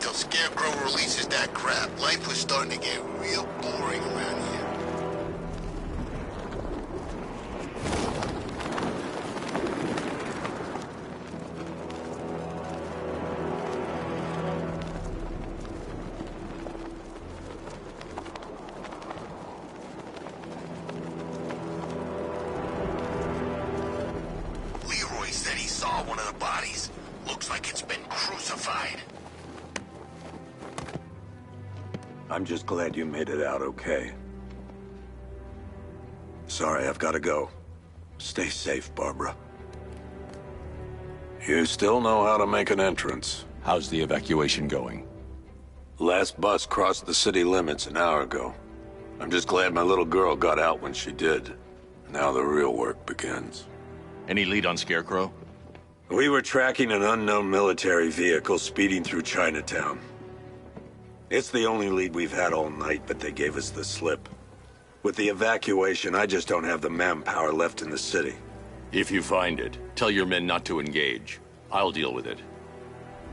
till Scarecrow releases that crap. Life was starting to get real boring around here. Leroy said he saw one of the bodies. Looks like it's been crucified. I'm just glad you made it out okay. Sorry, I've got to go. Stay safe, Barbara. You still know how to make an entrance. How's the evacuation going? Last bus crossed the city limits an hour ago. I'm just glad my little girl got out when she did. Now the real work begins. Any lead on Scarecrow? We were tracking an unknown military vehicle speeding through Chinatown. It's the only lead we've had all night, but they gave us the slip. With the evacuation, I just don't have the manpower left in the city. If you find it, tell your men not to engage. I'll deal with it.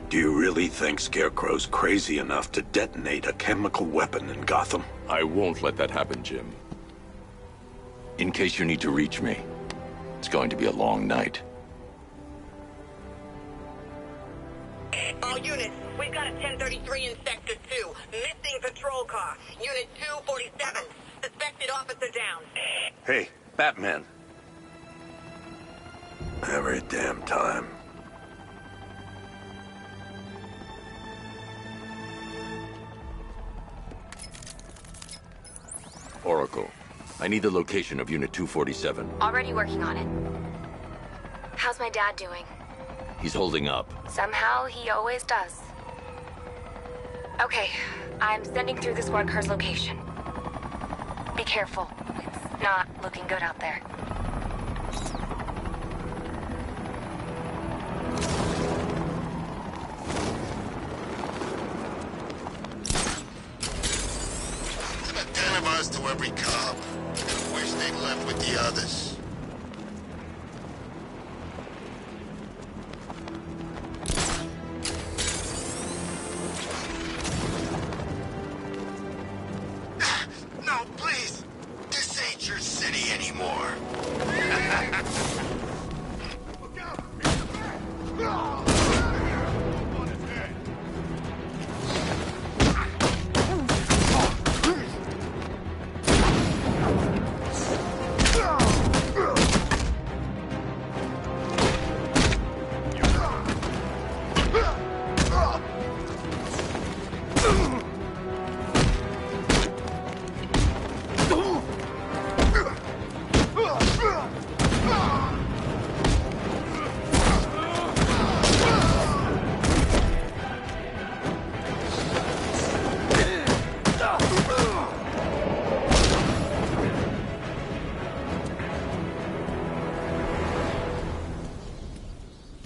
Do you really think Scarecrow's crazy enough to detonate a chemical weapon in Gotham? I won't let that happen, Jim. In case you need to reach me, it's going to be a long night. All units, we've got a 1033 in Sector 2. Missing patrol car. Unit 247. Suspected officer down. Hey, Batman. Every damn time. Oracle, I need the location of Unit 247. Already working on it. How's my dad doing? He's holding up. Somehow, he always does. Okay, I'm sending through the squad car's location. Be careful. It's not looking good out there. A 10 of us to every cop. I wish they'd left with the others. No, please. This ain't your city anymore. Look out! On his head.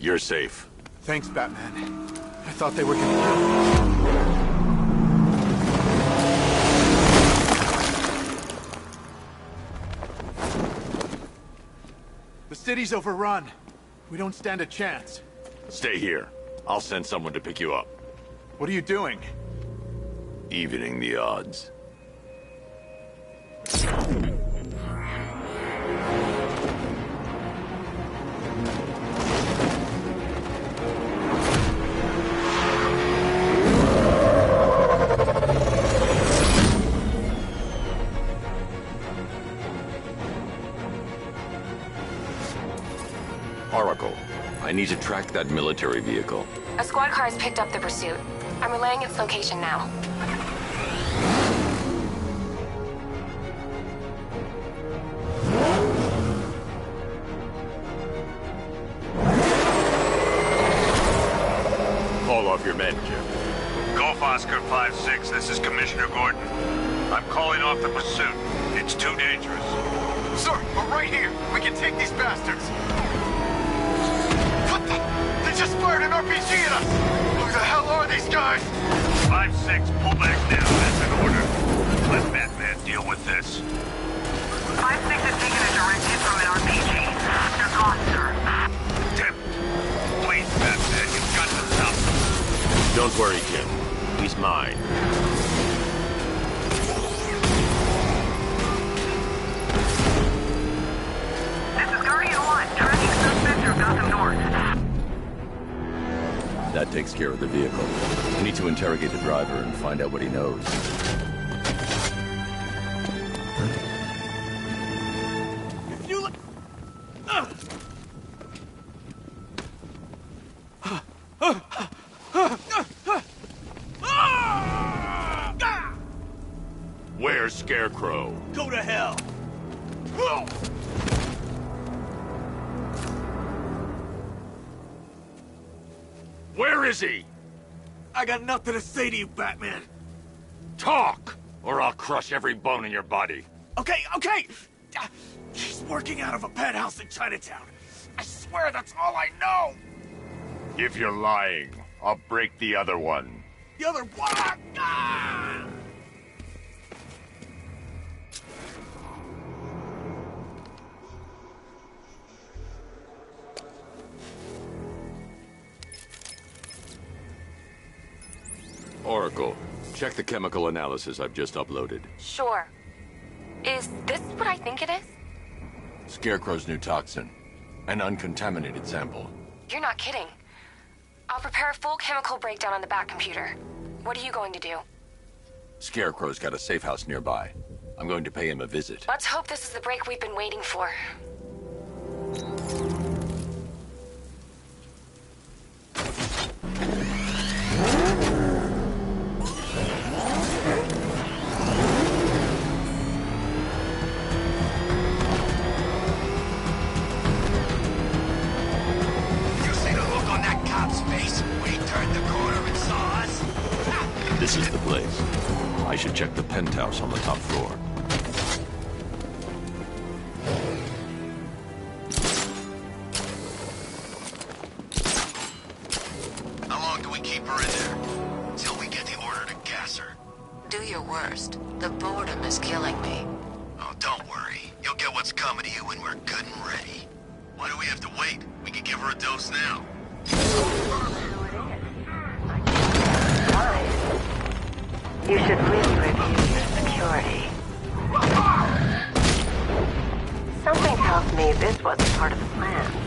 You're safe. Thanks, Batman. I thought they were gonna kill me. The city's overrun. We don't stand a chance. Stay here. I'll send someone to pick you up. What are you doing? Evening the odds. Oracle, I need to track that military vehicle. A squad car has picked up the pursuit. I'm relaying its location now. Call off your men, Jim. Golf Oscar 5-6, this is Commissioner Gordon. I'm calling off the pursuit. It's too dangerous. Sir, we're right here. We can take these bastards. What the? They just fired an RPG at us. Who the hell are these guys? 5-6, pull back now. That's an order. Let Batman deal with this. 5-6 has taken a direct hit from an RPG. They're gone, sir. Damn it. Please, Batman, you've got to stop them. Don't worry, Jim. mine. This is Guardian 1, tracking suspect through Gotham North. That takes care of the vehicle. We need to interrogate the driver and find out what he knows. If you look... Where's Scarecrow? Go to hell! Where is he? I got nothing to say to you, Batman. Talk, or I'll crush every bone in your body. Okay. He's working out of a penthouse in Chinatown. I swear that's all I know. If you're lying, I'll break the other one. The other one... Ah! Oracle, check the chemical analysis I've just uploaded. Sure. Is this what I think it is? Scarecrow's new toxin. An uncontaminated sample. You're not kidding. I'll prepare a full chemical breakdown on the back computer. What are you going to do? Scarecrow's got a safe house nearby. I'm going to pay him a visit. Let's hope this is the break we've been waiting for. This is the place. I should check the penthouse on the top floor. How long do we keep her in there? Till we get the order to gas her. Do your worst. The boredom is killing me. Oh, don't worry. You'll get what's coming to you when we're good and ready. Why do we have to wait? We can give her a dose now. You should really review your security. Something tells me this wasn't part of the plan.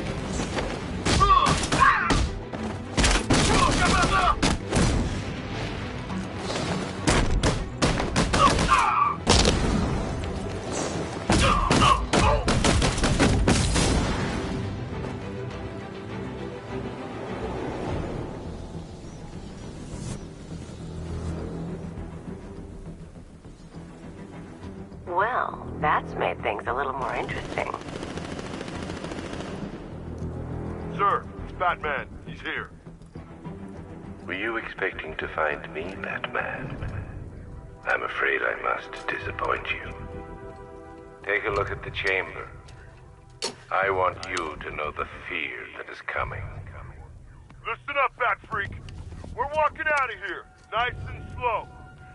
Well, that's made things a little more interesting. Sir, it's Batman. He's here. Were you expecting to find me, Batman? I'm afraid I must disappoint you. Take a look at the chamber. I want you to know the fear that is coming. Listen up, Bat Freak. We're walking out of here, nice and slow.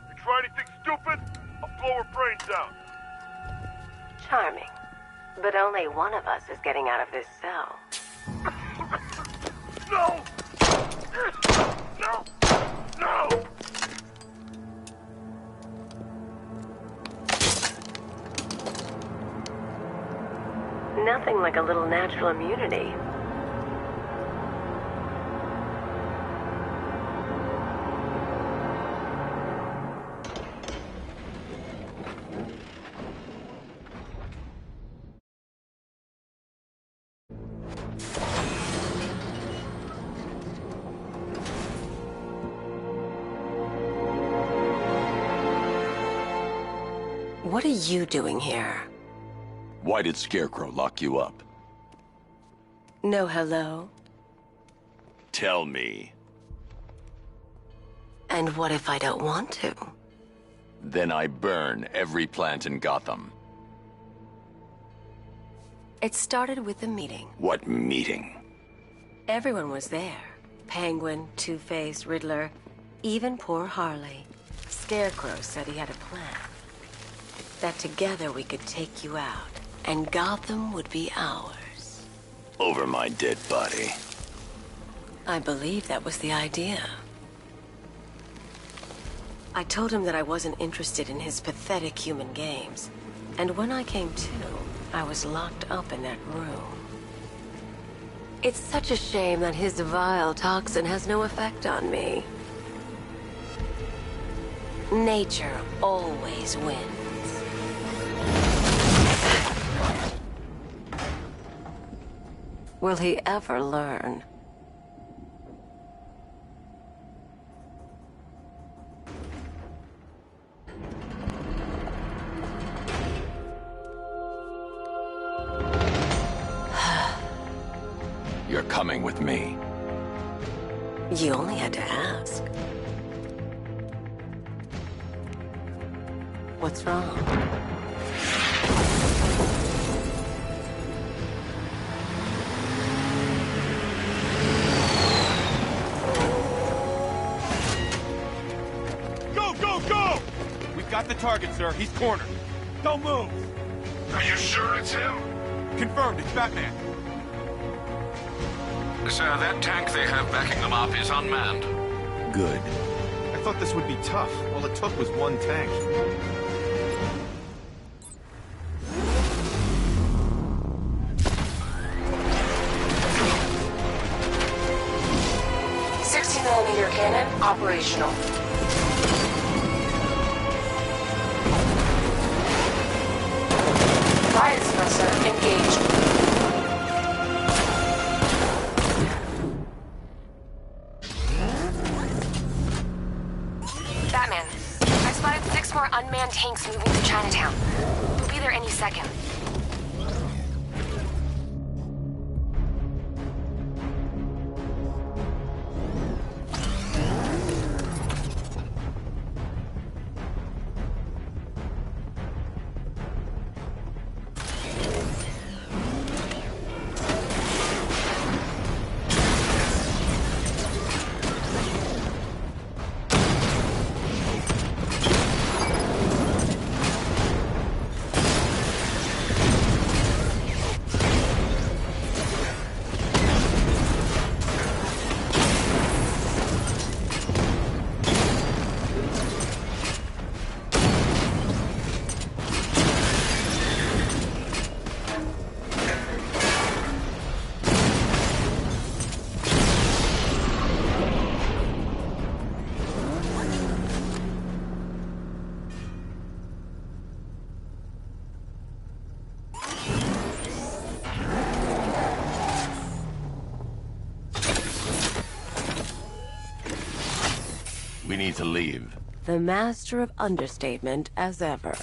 You try anything stupid, I'll blow her brains out. Charming. But only one of us is getting out of this cell. No! No! No! Nothing like a little natural immunity. What are you doing here? Why did Scarecrow lock you up? No hello? Tell me. And what if I don't want to? Then I burn every plant in Gotham. It started with a meeting. What meeting? Everyone was there. Penguin, Two-Face, Riddler, even poor Harley. Scarecrow said he had a plan. That together we could take you out, and Gotham would be ours. Over my dead body. I believe that was the idea. I told him that I wasn't interested in his pathetic human games. And when I came to, I was locked up in that room. It's such a shame that his vile toxin has no effect on me. Nature always wins. Will he ever learn? You're coming with me. You only had to ask. What's wrong? Go, go, go! We've got the target, sir. He's cornered. Don't move. Are you sure it's him? Confirmed, it's Batman. Sir, that tank they have backing them up is unmanned. Good. I thought this would be tough. All it took was one tank. .60mm cannon operational. Fire suppressor engaged. Batman, I spotted 6 more unmanned tanks moving to Chinatown. We'll be there any second. We need to leave. The master of understatement as ever.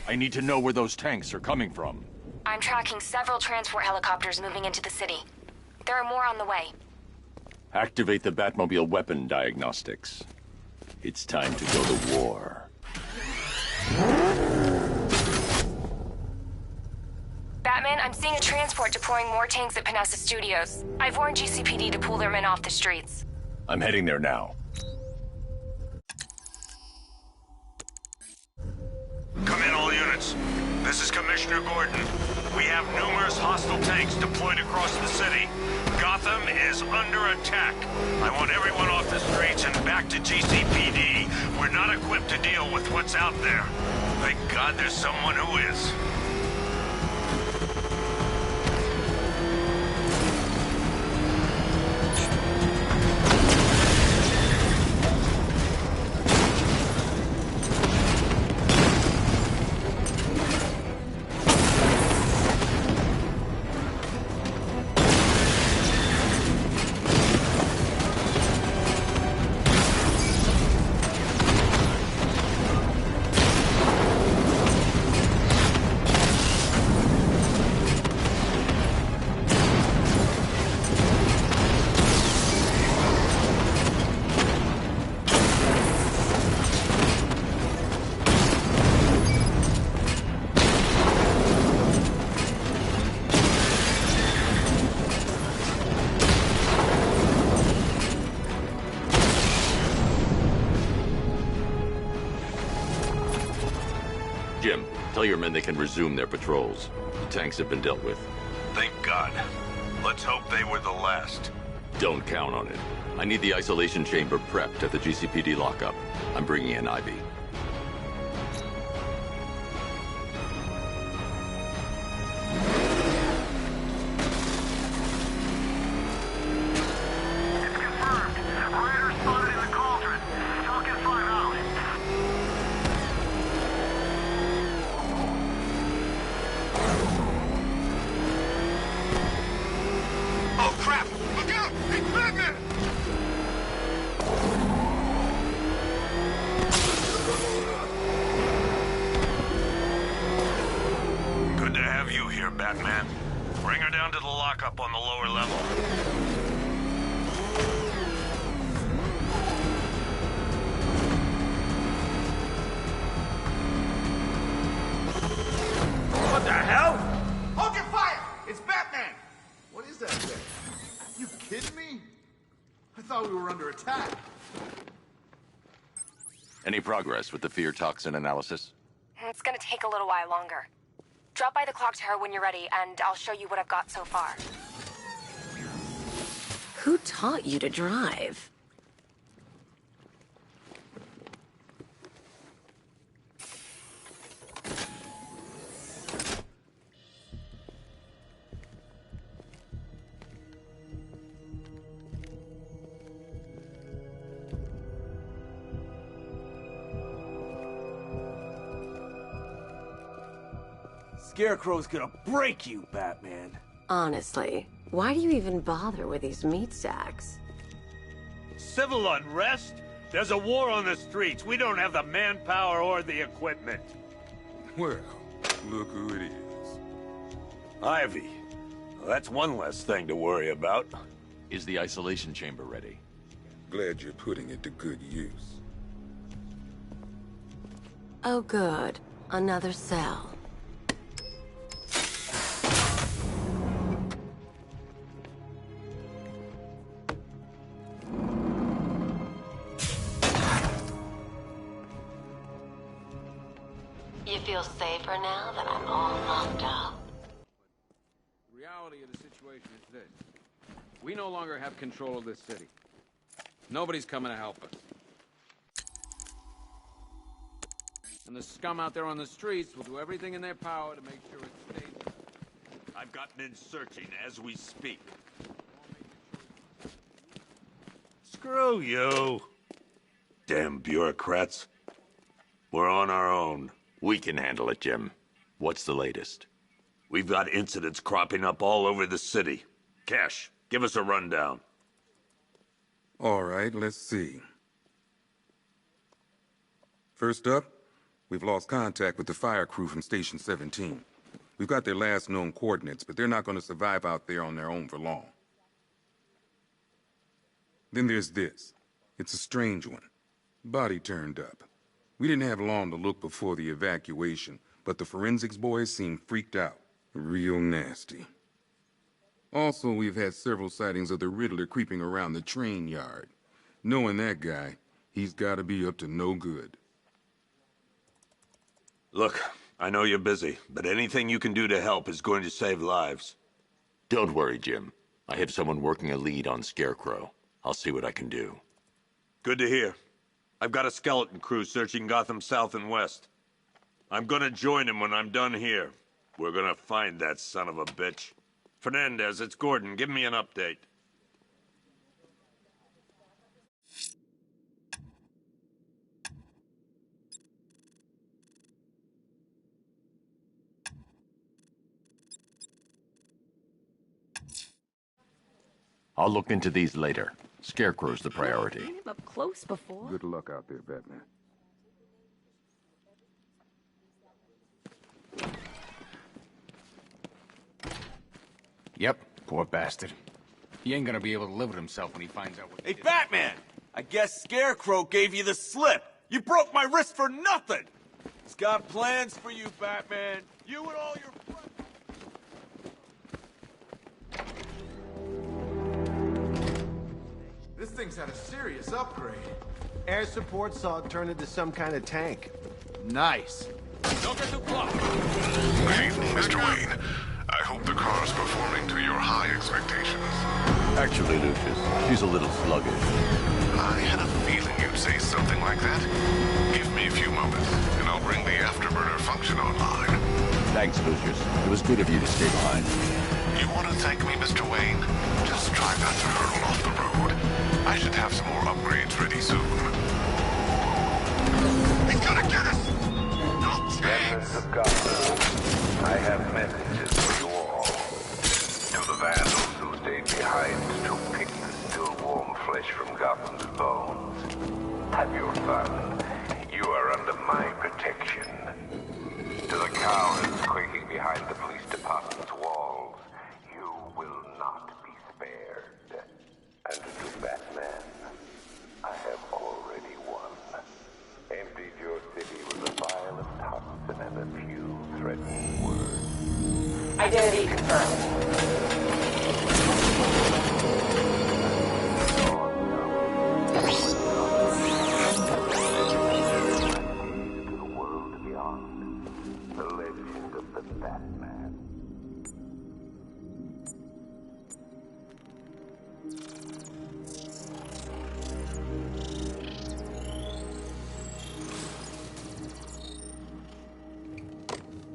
I need to know where those tanks are coming from. I'm tracking several transport helicopters moving into the city. There are more on the way. Activate the Batmobile weapon diagnostics. It's time to go to war. Batman, I'm seeing a transport deploying more tanks at Panessa Studios. I've warned GCPD to pull their men off the streets. I'm heading there now. Come in, all units. This is Commissioner Gordon. We have numerous hostile tanks deployed across the city. Gotham is under attack. I want everyone off the streets and back to GCPD. We're not equipped to deal with what's out there. Thank God there's someone who is. Jim, tell your men they can resume their patrols. The tanks have been dealt with. Thank God. Let's hope they were the last. Don't count on it. I need the isolation chamber prepped at the GCPD lockup. I'm bringing in Ivy. It's confirmed. Raiders spotted in the cauldron. Talking 5 out. Oh crap! Look out! It's Batman! Good to have you here, Batman. Bring her down to the lockup on the lower level. What the hell? Hold your fire! It's Batman! What is that thing? You kidding me? I thought we were under attack. Any progress with the fear toxin analysis? It's gonna take a little while longer. Drop by the clock tower when you're ready, and I'll show you what I've got so far. Who taught you to drive? Scarecrow's gonna break you, Batman. Honestly, why do you even bother with these meat sacks? Civil unrest? There's a war on the streets. We don't have the manpower or the equipment. Well, look who it is. Ivy. Well, that's one less thing to worry about. Is the isolation chamber ready? Glad you're putting it to good use. Oh good, another cell. You feel safer now that I'm all knocked out? The reality of the situation is this. We no longer have control of this city. Nobody's coming to help us. And the scum out there on the streets will do everything in their power to make sure it stays. I've got men searching as we speak. Screw you. Damn bureaucrats. We're on our own. We can handle it, Jim. What's the latest? We've got incidents cropping up all over the city. Cash, give us a rundown. All right, let's see. First up, we've lost contact with the fire crew from Station 17. We've got their last known coordinates, but they're not going to survive out there on their own for long. Then there's this. It's a strange one. Body turned up. We didn't have long to look before the evacuation, but the forensics boys seemed freaked out. Real nasty. Also, we've had several sightings of the Riddler creeping around the train yard. Knowing that guy, he's got to be up to no good. Look, I know you're busy, but anything you can do to help is going to save lives. Don't worry, Jim. I have someone working a lead on Scarecrow. I'll see what I can do. Good to hear. I've got a skeleton crew searching Gotham South and West. I'm gonna join him when I'm done here. We're gonna find that son of a bitch. Fernandez, it's Gordon. Give me an update. I'll look into these later. Scarecrow's the priority. I've seen him up close before. Good luck out there, Batman. Yep, poor bastard. He ain't gonna be able to live with himself when he finds out what Hey, Batman! I guess Scarecrow gave you the slip. You broke my wrist for nothing. He's got plans for you, Batman. You and all your friends. This thing's had a serious upgrade. Air support saw it turn into some kind of tank. Nice. Don't get too close. Good evening, Mr. Wayne. I hope the car Scar's performing to your high expectations. Actually, Lucius, she's a little sluggish. I had a feeling you'd say something like that. Give me a few moments, and I'll bring the afterburner function online. Thanks, Lucius. It was good of you to stay behind. You want to thank me, Mr. Wayne? Just try not to hurtle off the road. I should have some more upgrades ready soon. He's gonna get us! No chance! Remnants of Gotham, I have messages for you all. To the vandals who stayed behind to pick the still warm flesh from Gotham's bones. Have your fun. You are under my protection. To the cowards quaking behind the police department's walls, you will not be spared. And to Batman, I have already won. Emptied your city with a vial of toxin and a few threatening words. Identity confirmed. To the world beyond, the legend of the Batman.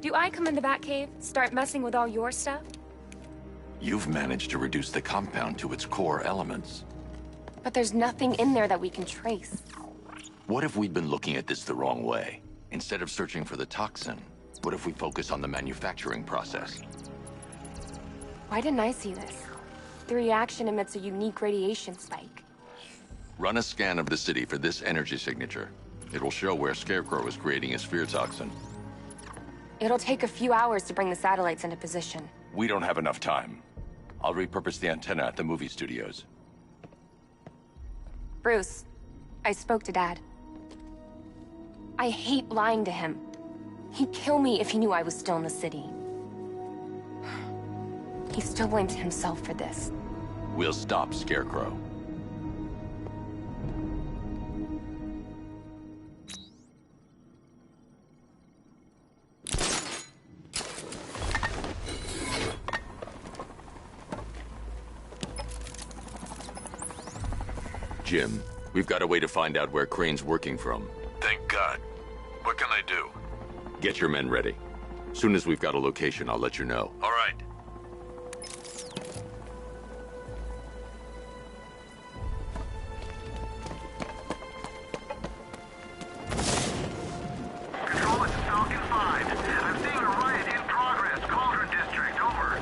Do I come in the Batcave, start messing with all your stuff? You've managed to reduce the compound to its core elements. But there's nothing in there that we can trace. What if we'd been looking at this the wrong way? Instead of searching for the toxin, what if we focus on the manufacturing process? Why didn't I see this? The reaction emits a unique radiation spike. Run a scan of the city for this energy signature. It will show where Scarecrow is creating his fear toxin. It'll take a few hours to bring the satellites into position. We don't have enough time. I'll repurpose the antenna at the movie studios. Bruce, I spoke to Dad. I hate lying to him. He'd kill me if he knew I was still in the city. He still blames himself for this. We'll stop Scarecrow. Jim, we've got a way to find out where Crane's working from. Thank God. What can I do? Get your men ready. Soon as we've got a location, I'll let you know. All right. Control, it's Falcon 5. I'm seeing a riot in progress. Cauldron District, over.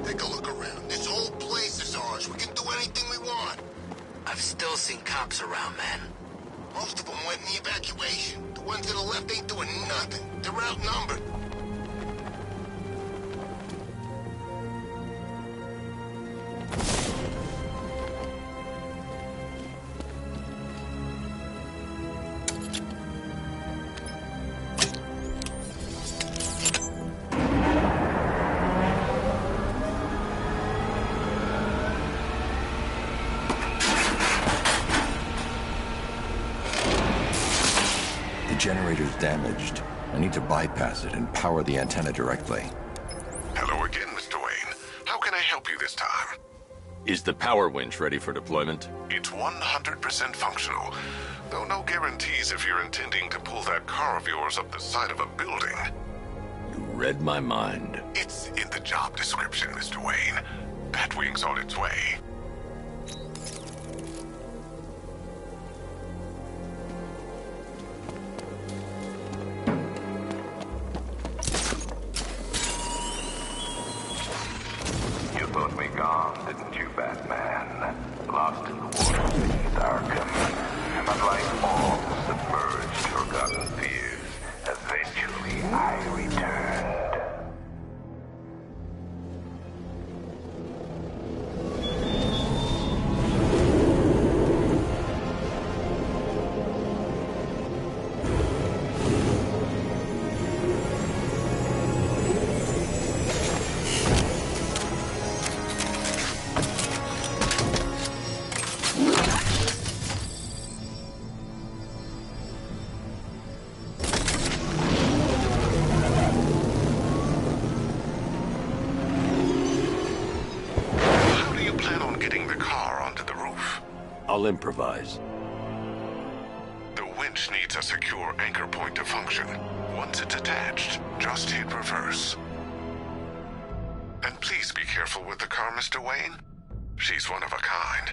Take a look around. This whole place is ours. We can do anything we want. I've still seen cops around, man. Most of them went in the evacuation. The ones to the left ain't doing nothing. They're outnumbered. The generator's damaged. I need to bypass it and power the antenna directly. Hello again, Mr. Wayne. How can I help you this time? Is the power winch ready for deployment? It's 100% functional, though no guarantees if you're intending to pull that car of yours up the side of a building. You read my mind. It's in the job description, Mr. Wayne. Batwing's on its way. You thought me gone, didn't you, Batman? Lost in the water beneath Arkham. But like all submerged, forgotten fears, eventually I returned. I'll improvise. The winch needs a secure anchor point to function. Once it's attached, just hit reverse. And please be careful with the car, Mr. Wayne. She's one of a kind.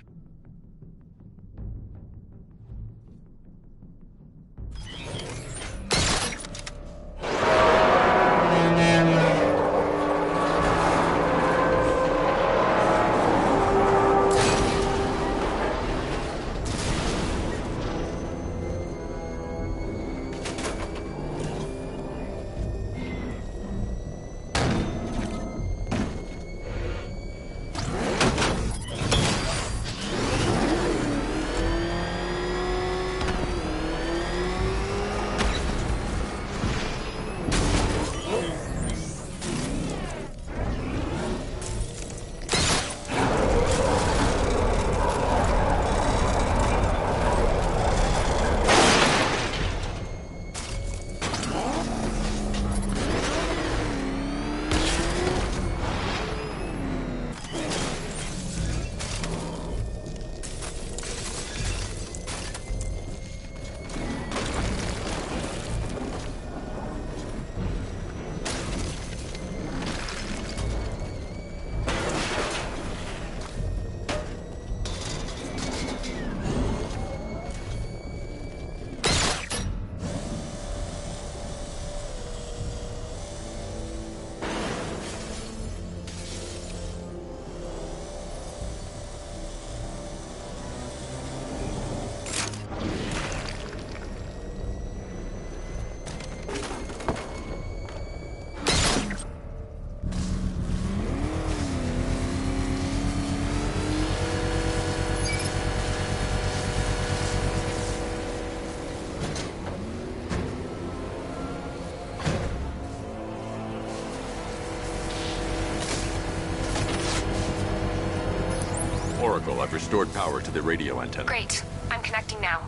Oracle, I've restored power to the radio antenna. Great. I'm connecting now.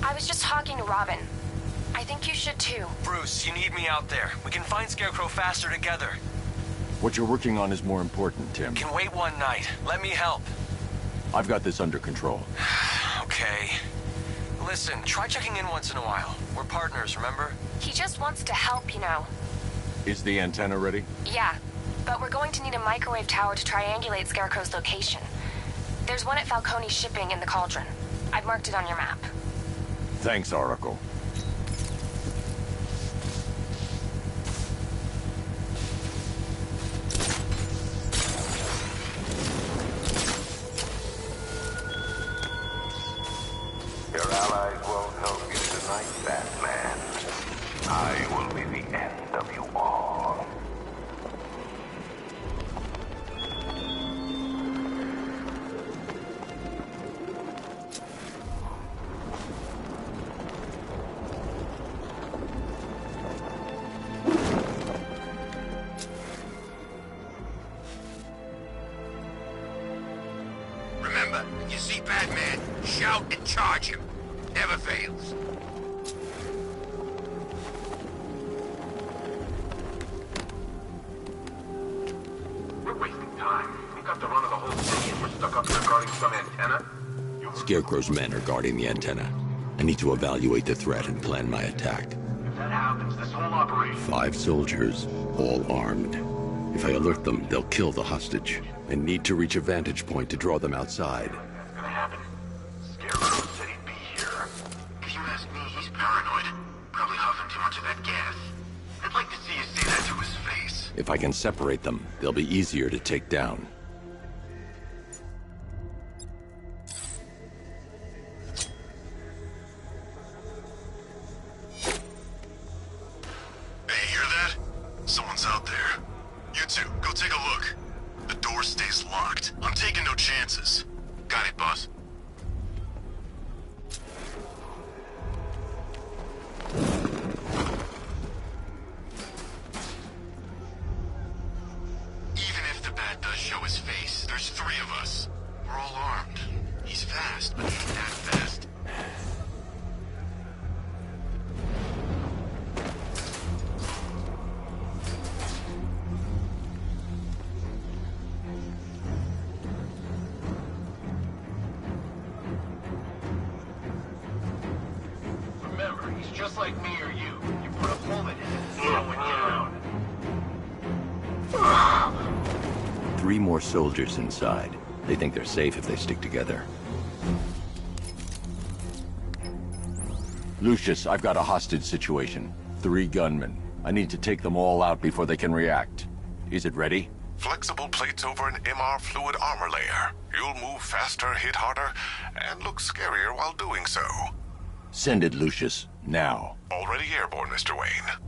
I was just talking to Robin. I think you should too. Bruce, you need me out there. We can find Scarecrow faster together. What you're working on is more important, Tim. Can wait one night. Let me help. I've got this under control. Okay. Listen, try checking in once in a while. We're partners, remember? He just wants to help, you know. Is the antenna ready? Yeah, but we're going to need a microwave tower to triangulate Scarecrow's location. There's one at Falcone Shipping in the Cauldron. I've marked it on your map. Thanks, Oracle. Your allies won't help you tonight, Batman. I will be the end of you all. Remember, when you see Batman, shout and charge him. Never fails. We're wasting time. We've got the run of the whole city and we're stuck up here guarding some antenna. Scarecrow's men are guarding the antenna. I need to evaluate the threat and plan my attack. If that happens, this whole operation... 5 soldiers, all armed. If I alert them, they'll kill the hostage. I need to reach a vantage point to draw them outside. That's gonna happen. Scarecrow said he'd be here. If you ask me, he's paranoid. Probably huffing too much of that gas. I'd like to see you say that to his face. If I can separate them, they'll be easier to take down. Hey, hear that? Someone's out there. You two, go take a look. The door stays locked. I'm taking no chances. Got it, boss. Even if the bat does show his He's just like me or you. You put a bullet in it, it's going down. 3 more soldiers inside. They think they're safe if they stick together. Lucius, I've got a hostage situation. 3 gunmen. I need to take them all out before they can react. Is it ready? Flexible plates over an MR fluid armor layer. You'll move faster, hit harder, and look scarier while doing so. Send it, Lucius. Now. Already airborne, Mr. Wayne.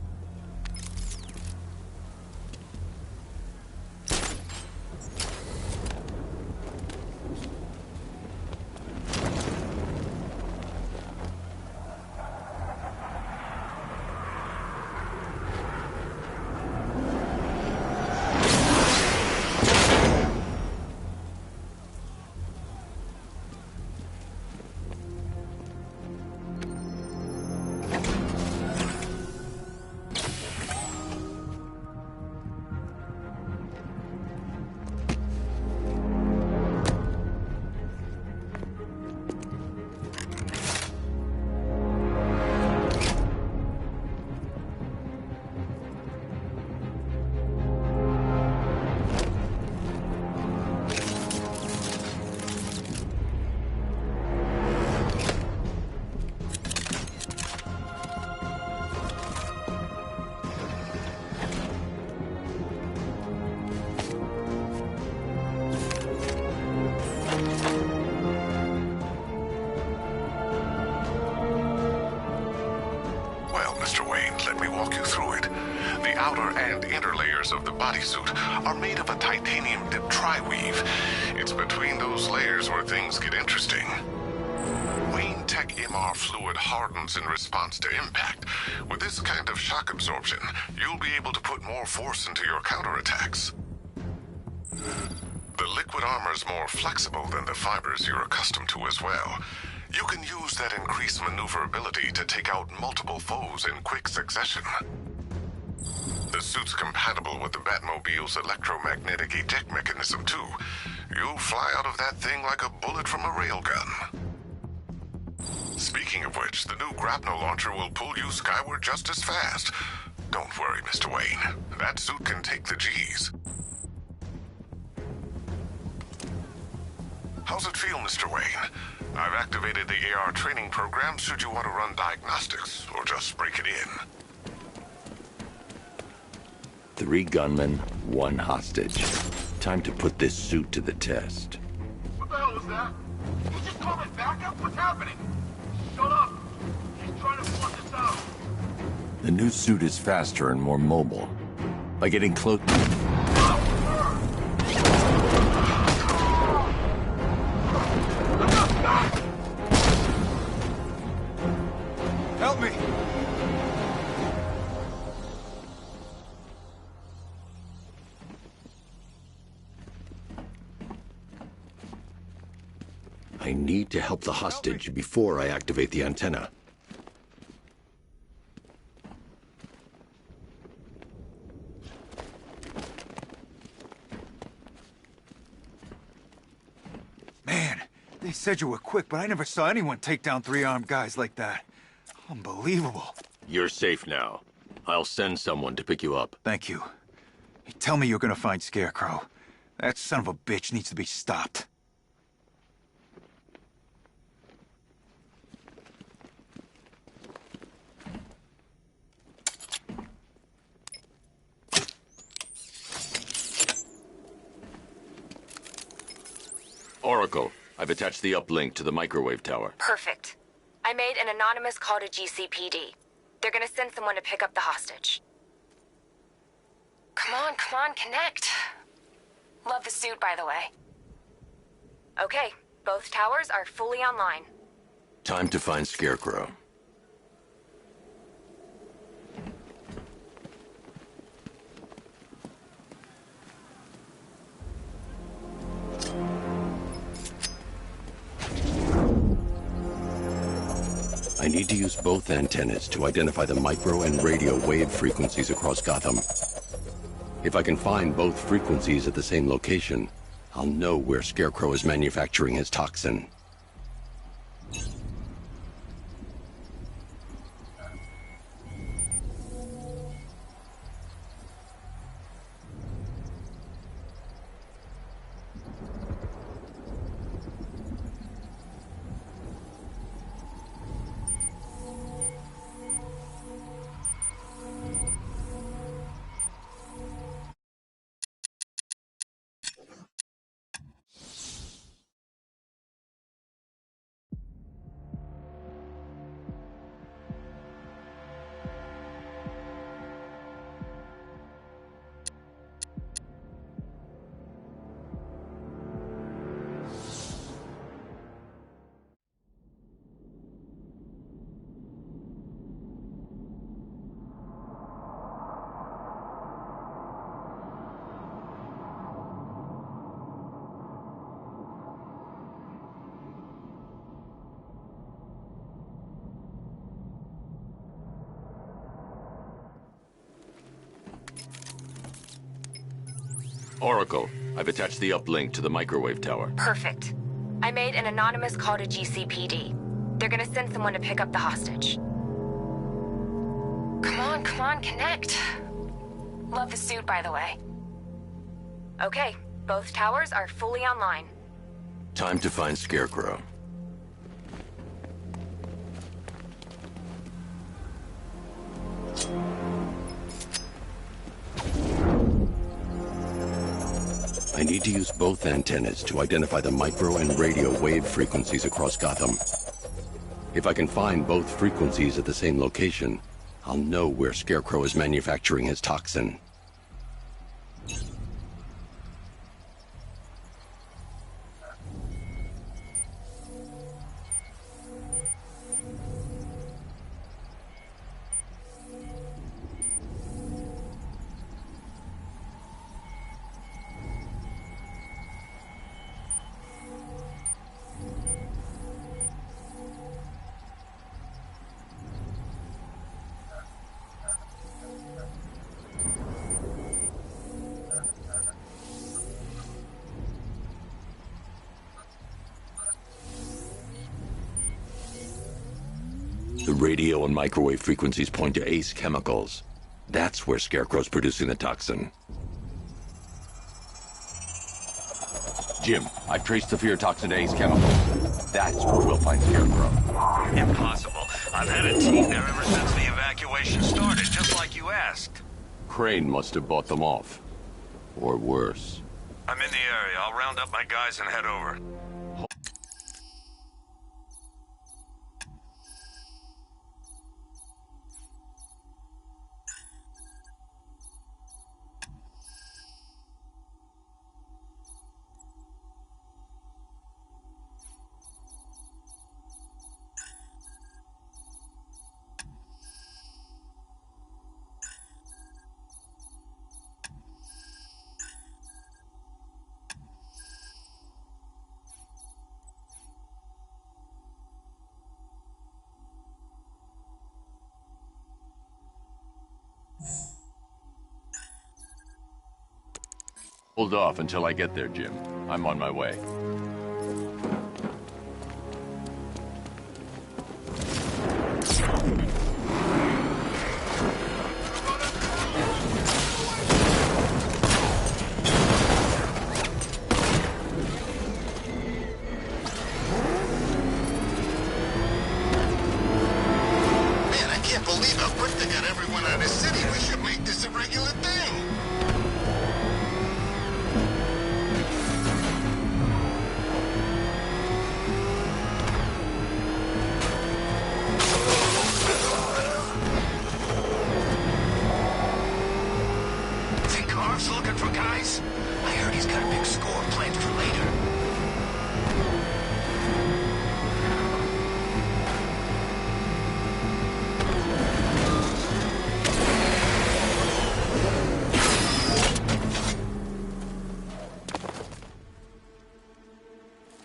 Of the bodysuit are made of a titanium-dipped tri-weave. It's between those layers where things get interesting. Wayne Tech MR fluid hardens in response to impact. With this kind of shock absorption, you'll be able to put more force into your counterattacks. The liquid armor's more flexible than the fibers you're accustomed to as well. You can use that increased maneuverability to take out multiple foes in quick succession. The suit's compatible with the Batmobile's electromagnetic eject mechanism, too. You'll fly out of that thing like a bullet from a railgun. Speaking of which, the new grapnel launcher will pull you skyward just as fast. Don't worry, Mr. Wayne. That suit can take the G's. How's it feel, Mr. Wayne? I've activated the AR training program should you want to run diagnostics, or just break it in. 3 gunmen, 1 hostage. Time to put this suit to the test. What the hell was that? You just called it backup? What's happening? Shut up! He's trying to force us out. The new suit is faster and more mobile. By getting close... Help me! I need to help the hostage before I activate the antenna. Man, they said you were quick, but I never saw anyone take down 3 armed guys like that. Unbelievable. You're safe now. I'll send someone to pick you up. Thank you. Hey, tell me you're gonna find Scarecrow. That son of a bitch needs to be stopped. Oracle, I've attached the uplink to the microwave tower. Perfect. I made an anonymous call to GCPD. They're gonna send someone to pick up the hostage. Come on, connect. Love the suit, by the way. Okay, both towers are fully online. Time to find Scarecrow. I need to use both antennas to identify the micro and radio wave frequencies across Gotham. If I can find both frequencies at the same location, I'll know where Scarecrow is manufacturing his toxin. Oracle, I've attached the uplink to the microwave tower. Perfect. I made an anonymous call to GCPD. They're gonna send someone to pick up the hostage. Come on, connect. Love the suit, by the way. Okay, both towers are fully online. Time to find Scarecrow. I need to use both antennas to identify the micro and radio wave frequencies across Gotham. If I can find both frequencies at the same location, I'll know where Scarecrow is manufacturing his toxin. The radio and microwave frequencies point to Ace Chemicals. That's where Scarecrow's producing the toxin. Jim, I've traced the fear toxin to Ace Chemicals. That's where we'll find Scarecrow. Impossible. I've had a team there ever since the evacuation started, just like you asked. Crane must have bought them off. Or worse. I'm in the area. I'll round up my guys and head over. Hold off until I get there, Jim. I'm on my way. Man, I can't believe how quick they got everyone out of the city. We should make this a regular thing. Think Harv's looking for guys? I heard he's got a big score planned for later.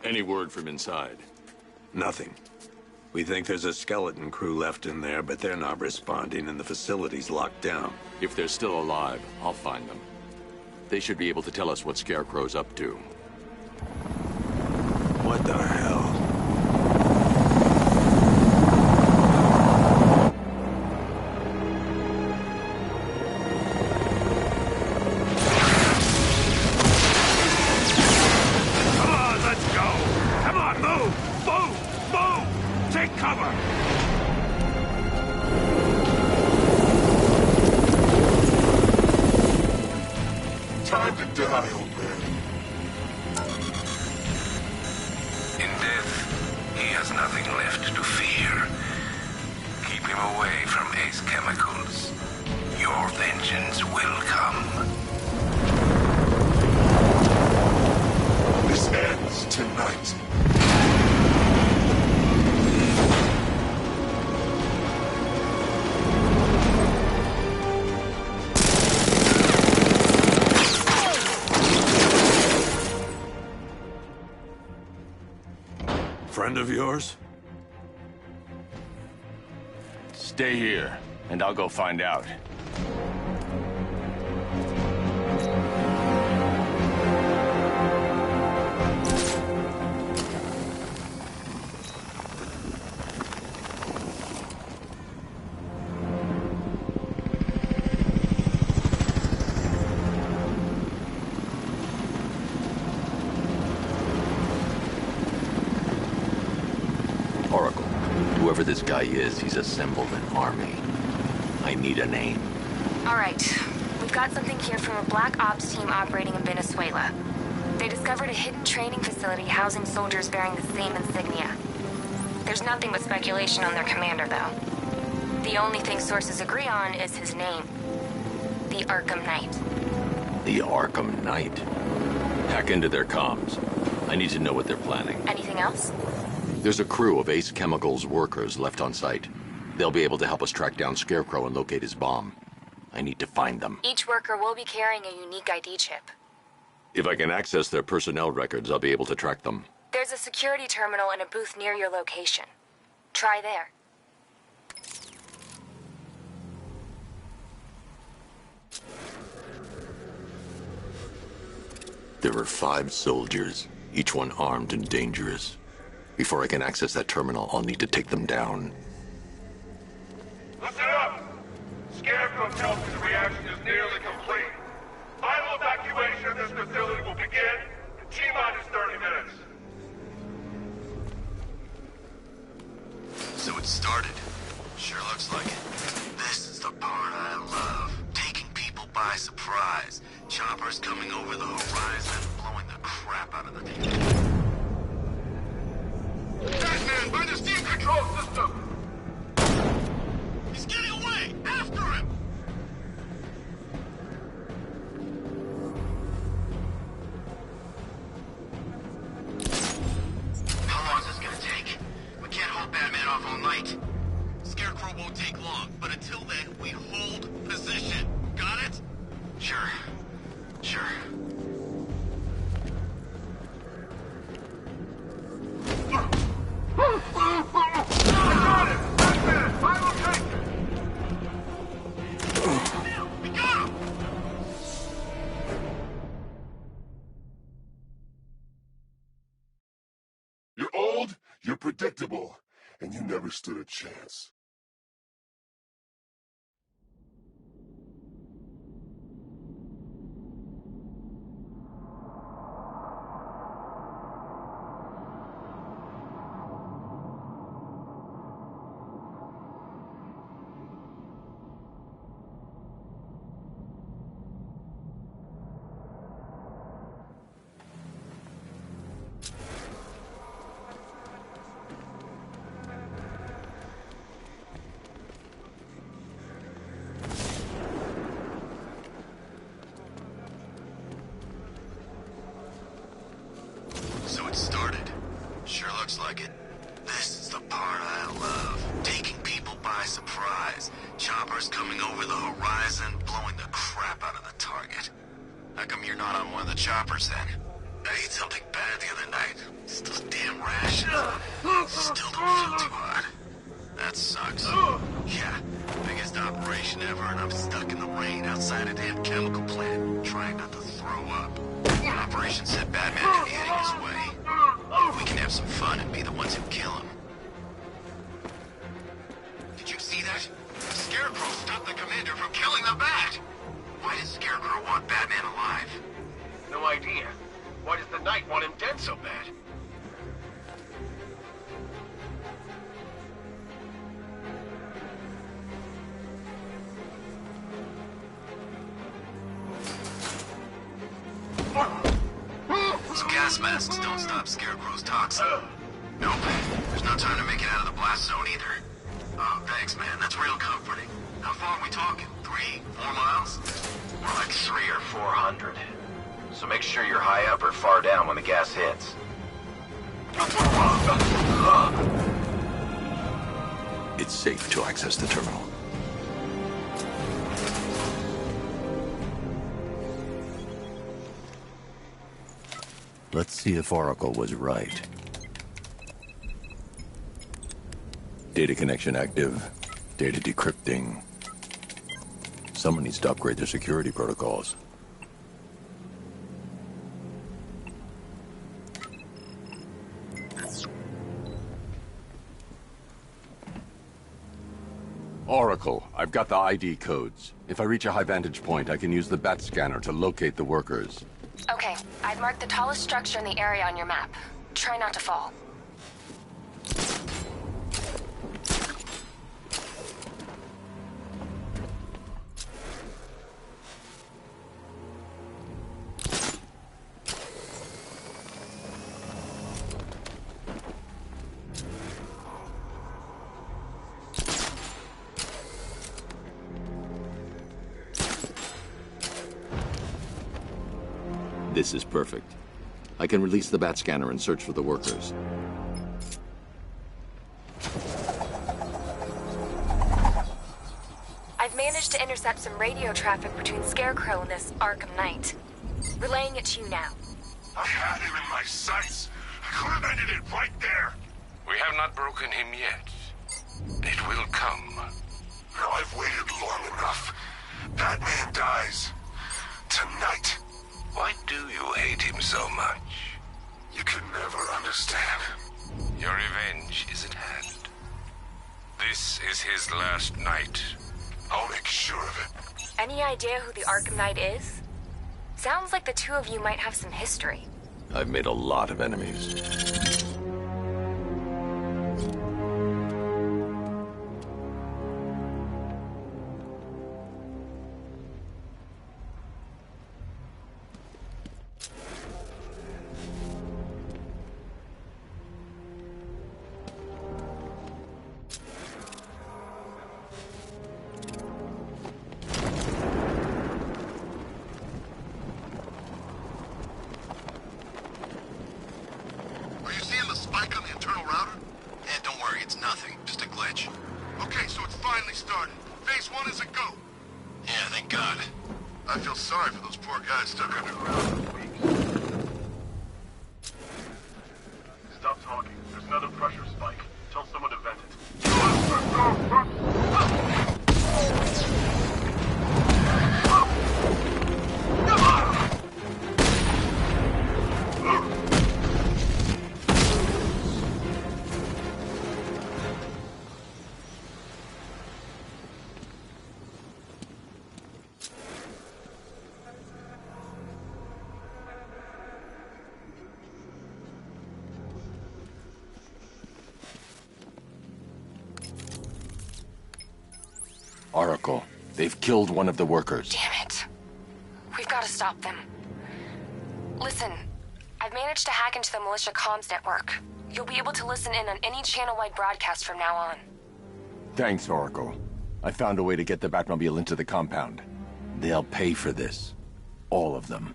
Any word from inside? Nothing. We think there's a skeleton crew left in there, but they're not responding and the facility's locked down. If they're still alive, I'll find them. They should be able to tell us what Scarecrow's up to. What the hell? Come on, let's go! Come on, move! Move! Move! Take cover! Time to die, old man. In death, he has nothing left to fear. Keep him away from Ace Chemicals. Your vengeance will come. This ends tonight. Friend of yours? Stay here, and I'll go find out. Whoever this guy is, he's assembled an army. I need a name. All right. We've got something here from a Black Ops team operating in Venezuela. They discovered a hidden training facility housing soldiers bearing the same insignia. There's nothing but speculation on their commander, though. The only thing sources agree on is his name. The Arkham Knight. The Arkham Knight? Hack into their comms. I need to know what they're planning. Anything else? There's a crew of Ace Chemicals workers left on site. They'll be able to help us track down Scarecrow and locate his bomb. I need to find them. Each worker will be carrying a unique ID chip. If I can access their personnel records, I'll be able to track them. There's a security terminal in a booth near your location. Try there. There are 5 soldiers, each one armed and dangerous. Before I can access that terminal, I'll need to take them down. Listen up! Scarecrow tells me the reaction is nearly complete. Final evacuation of this facility will begin in T-minus 30 minutes. So it started. Sure looks like it. This is the part I love. Taking people by surprise. Choppers coming over the horizon, blowing the crap out of the team. Batman, by the steam control system! He's getting away! After him! How long is this gonna take? We can't hold Batman off all night. Scarecrow won't take long, but until then, we hold position. Got it? Sure. Sure. You're old, you're predictable, and you never stood a chance. So it started. Sure looks like it. This is the part I love. Taking people by surprise. Choppers coming over the horizon, blowing the crap out of the target. How come you're not on one of the choppers then? I ate something bad the other night. It's those damn rations. Still don't feel too hot. That sucks. Yeah, biggest operation ever, and I'm stuck in the rain outside a damn chemical plant, trying not to throw up. Operation said Batman could be heading his way. We can have some fun and be the ones who kill him. Did you see that? Scarecrow stopped the commander from killing the Bat! Why does Scarecrow want Batman alive? No idea. Why does the Knight want him dead so bad? Those gas masks don't stop Scarecrow's toxin. Nope. There's no time to make it out of the blast zone either. Oh, thanks, man. That's real comforting. How far are we talking? 3, 4 miles? More like 300 or 400. So make sure you're high up or far down when the gas hits. It's safe to access the terminal. Let's see if Oracle was right. Data connection active. Data decrypting. Someone needs to upgrade their security protocols. Oracle, I've got the ID codes. If I reach a high vantage point, I can use the bat scanner to locate the workers. Okay, I've marked the tallest structure in the area on your map. Try not to fall. This is perfect. I can release the bat scanner and search for the workers. I've managed to intercept some radio traffic between Scarecrow and this Arkham Knight. Relaying it to you now. I had him in my sights. I could have ended it right there. We have not broken him yet. It will come. Now I've waited long enough. Batman dies. Tonight. Why do you hate him so much? You can never understand. Your revenge is at hand. This is his last night. I'll make sure of it. Any idea who the Arkham Knight is? Sounds like the two of you might have some history. I've made a lot of enemies. Oracle, they've killed one of the workers. Damn it. We've got to stop them. Listen, I've managed to hack into the militia comms network. You'll be able to listen in on any channel-wide broadcast from now on. Thanks, Oracle. I found a way to get the Batmobile into the compound. They'll pay for this. All of them.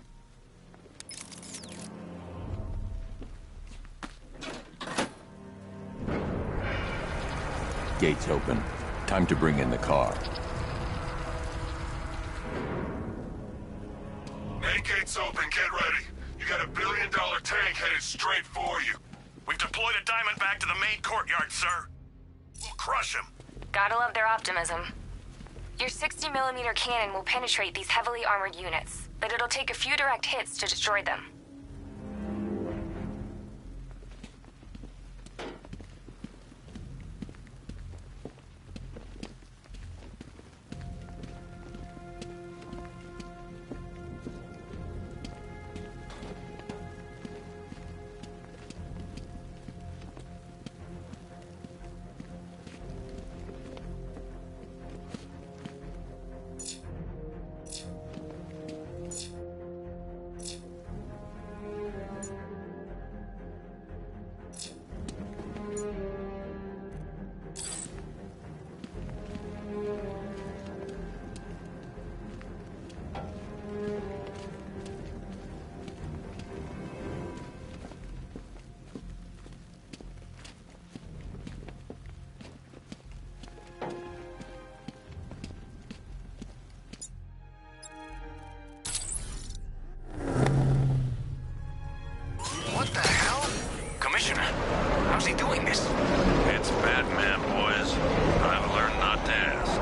Gates open. Time to bring in the car. Main gate's open, get ready. You got $1 billion tank headed straight for you. We've deployed a Diamondback to the main courtyard, sir. We'll crush him. Gotta love their optimism. Your 60mm cannon will penetrate these heavily armored units, but it'll take a few direct hits to destroy them. How's he doing this? It's Batman, boys. I've learned not to ask.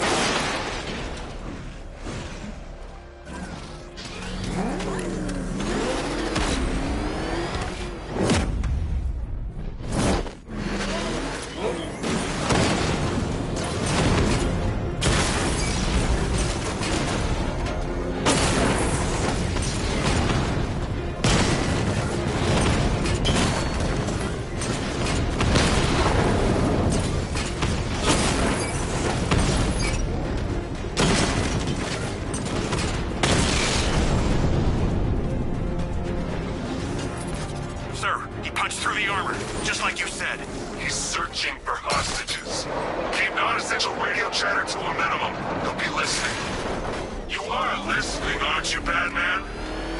Aren't you, Batman?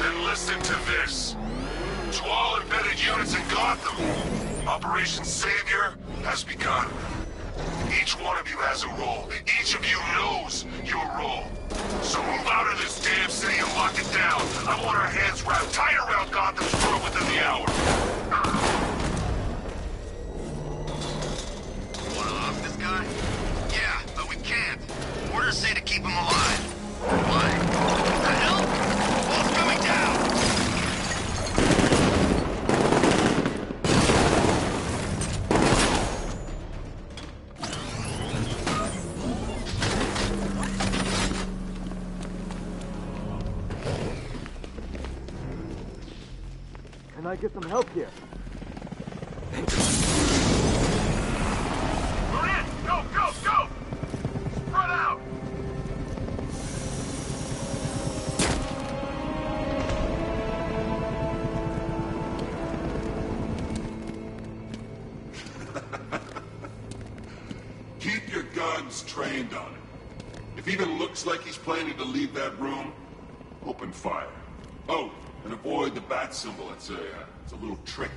Then listen to this. Operation Savior has begun. Each one of you has a role. Each of you knows your role. So move out of this damn city and lock it down. I want our hands wrapped tight around Gotham's throat within the hour. Want to off this guy? Yeah, but we can't. Orders say to keep him alive. Why? What the hell? Wall's coming down! Can I get some help here? We're in! Go, go, go! Spread out! Keep your guns trained on him. If even looks like he's planning to leave that room, open fire. Oh, and avoid the bat symbol. It's a little trick.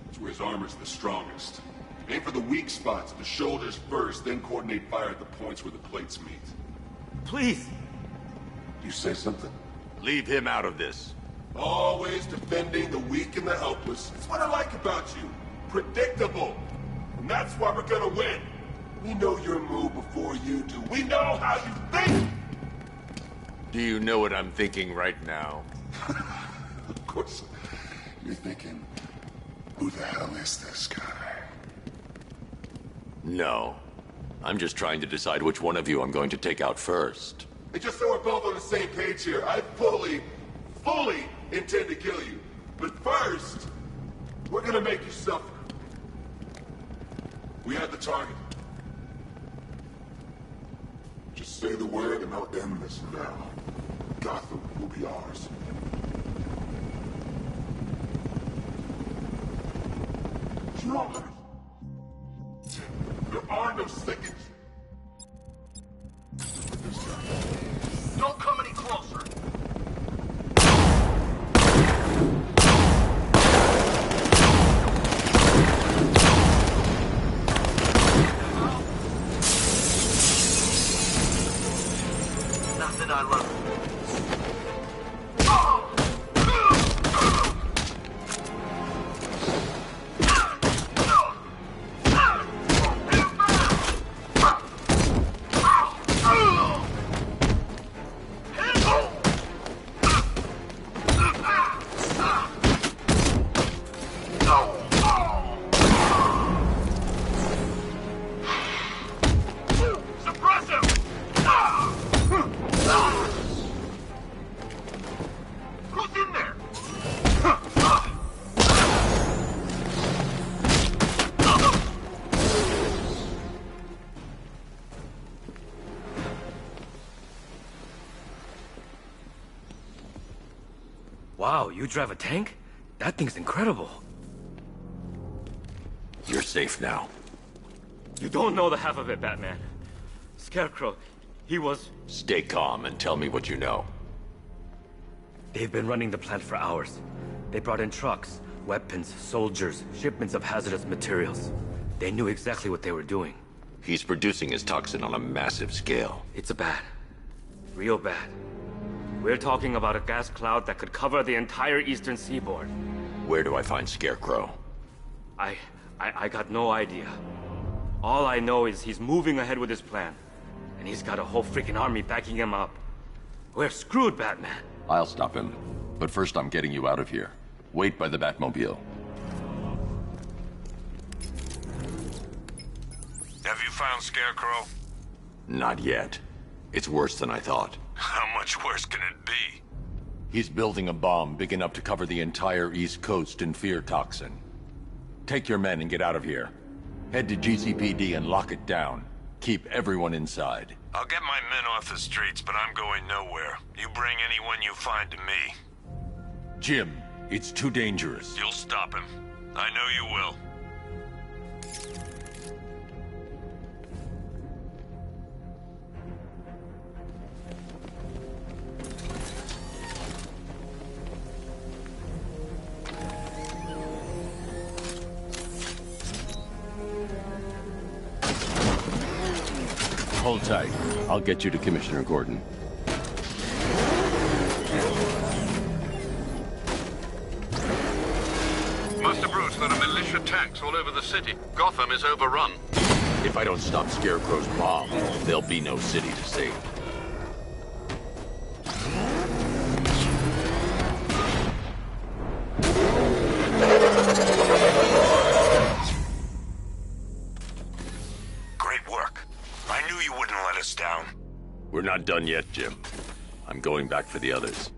It's where his armor's the strongest. Aim for the weak spots, the shoulders first, then coordinate fire at the points where the plates meet. Please! You say something? Leave him out of this. Always defending the weak and the helpless. That's what I like about you. Predictable. And that's why we're gonna win. We know your move before you do. We know how you think! Do you know what I'm thinking right now? Of course. You're thinking, who the hell is this guy? No. I'm just trying to decide which one of you I'm going to take out first. And just so we're both on the same page here, I fully intend to kill you. But first, we're gonna make you suffer. We have the target. Just say the word and I'll end this now. Gotham will be ours. Stronger! There are no seconds. Don't come any closer! Nothing I love. Wow, you drive a tank? That thing's incredible. You're safe now. You don't know the half of it, Batman. Scarecrow, he was... Stay calm and tell me what you know. They've been running the plant for hours. They brought in trucks, weapons, soldiers, shipments of hazardous materials. They knew exactly what they were doing. He's producing his toxin on a massive scale. It's bad. Real bad. We're talking about a gas cloud that could cover the entire eastern seaboard. Where do I find Scarecrow? I got no idea. All I know is he's moving ahead with his plan. And he's got a whole freaking army backing him up. We're screwed, Batman. I'll stop him. But first I'm getting you out of here. Wait by the Batmobile. Have you found Scarecrow? Not yet. It's worse than I thought. How much worse can it be? He's building a bomb big enough to cover the entire East Coast in fear toxin. Take your men and get out of here. Head to GCPD and lock it down. Keep everyone inside. I'll get my men off the streets, but I'm going nowhere. You bring anyone you find to me. Jim, it's too dangerous. You'll stop him. I know you will. Hold tight. I'll get you to Commissioner Gordon. Master Bruce, there are militia tanks all over the city. Gotham is overrun. If I don't stop Scarecrow's bomb, there'll be no city to save. Great work. I knew you wouldn't let us down. We're not done yet, Jim. I'm going back for the others.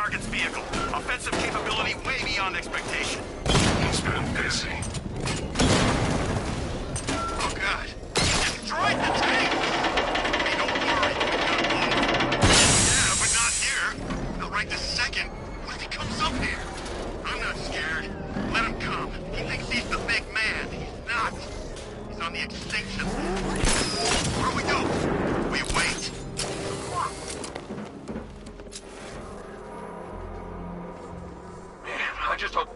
target's vehicle. Offensive capability way beyond expectation. He's been busy. Oh, God. He destroyed the tank! Hey, don't worry. Yeah, but not here. Not right this second. What if he comes up here? I'm not scared. Let him come. He thinks he's the big man. He's not. He's on the extinction list. Where do we go? We wait. Man, I just hope...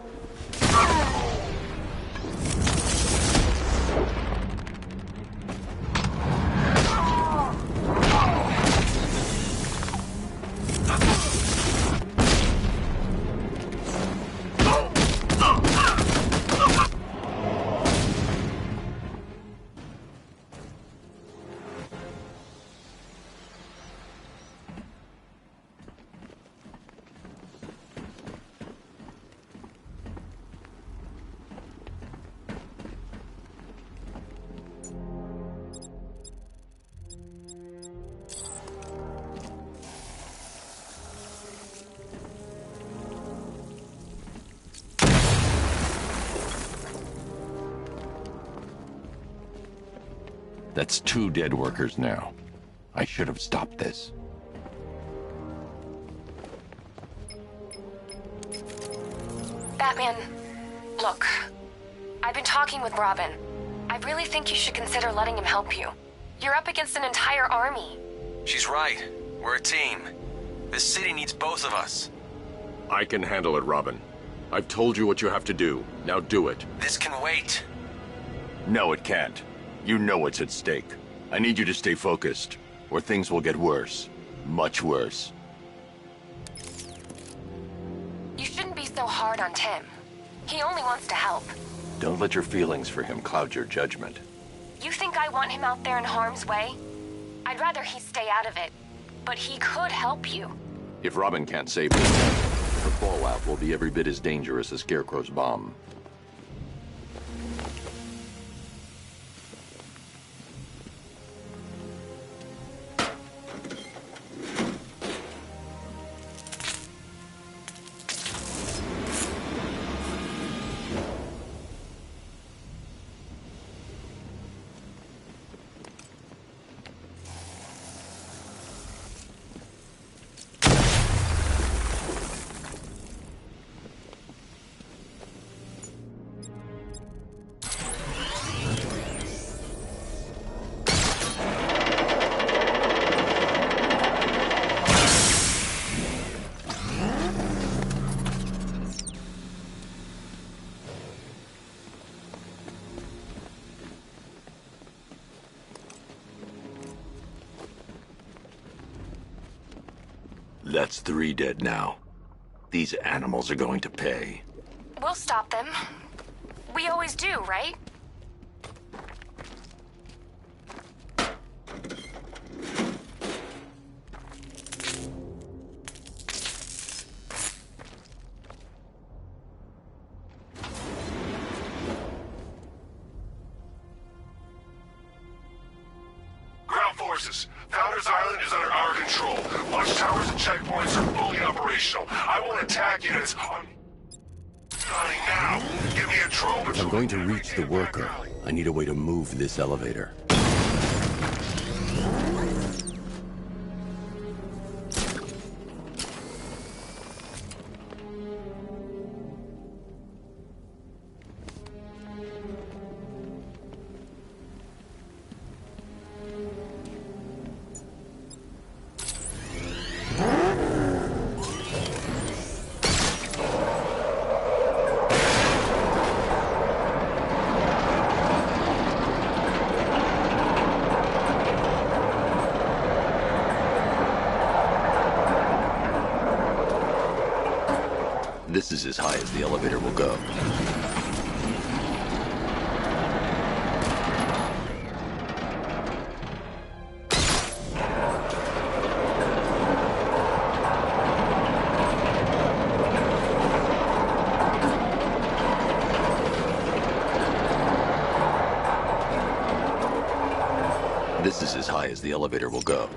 That's 2 dead workers now. I should have stopped this. Batman, look. I've been talking with Robin. I really think you should consider letting him help you. You're up against an entire army. She's right. We're a team. This city needs both of us. I can handle it, Robin. I've told you what you have to do. Now do it. This can wait. No, it can't. You know what's at stake. I need you to stay focused, or things will get worse. Much worse. You shouldn't be so hard on Tim. He only wants to help. Don't let your feelings for him cloud your judgment. You think I want him out there in harm's way? I'd rather he stay out of it. But he could help you. If Robin can't save him, the fallout will be every bit as dangerous as Scarecrow's bomb. That's 3 dead now. These animals are going to pay. We'll stop them. We always do, right? Ground forces, Founders Island is under our control. Watchtowers and checkpoints are fully operational. I want attack units on... Starting now. Give me a drone If I'm going to reach the worker, I need a way to move this elevator. This is as high as the elevator will go. This is as high as the elevator will go.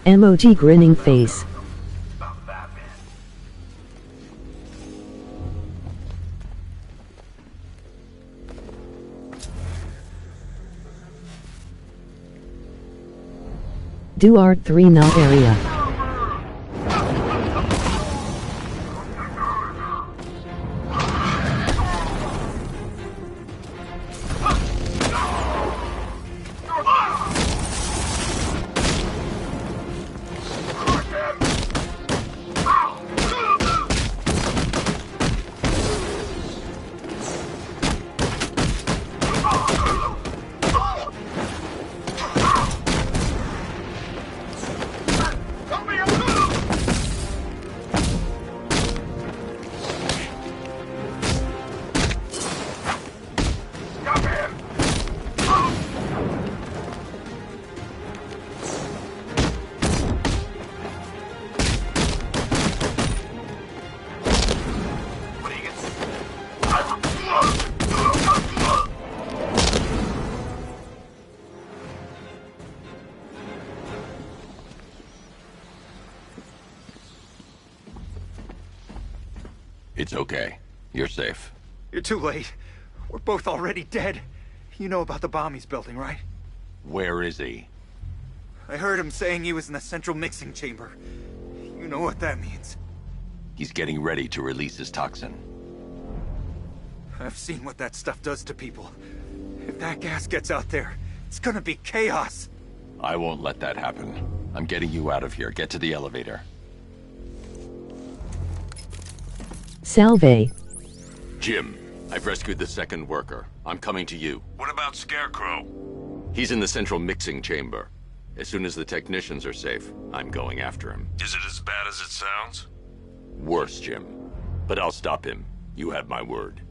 Emoji grinning face. Do art 3 now area. It's okay. You're safe. You're too late. We're both already dead. You know about the bomb he's building, right? Where is he? I heard him saying he was in the central mixing chamber. You know what that means. He's getting ready to release his toxin. I've seen what that stuff does to people. If that gas gets out there, it's gonna be chaos. I won't let that happen. I'm getting you out of here. Get to the elevator. Salve. Jim, I've rescued the second worker. I'm coming to you. What about Scarecrow? He's in the central mixing chamber. As soon as the technicians are safe, I'm going after him. Is it as bad as it sounds? Worse, Jim. But I'll stop him. You have my word.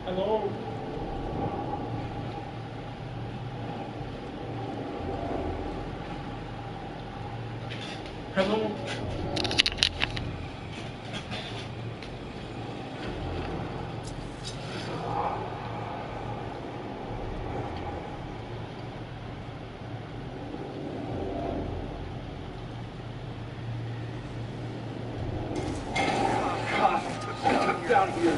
Hello? Hello? Down here.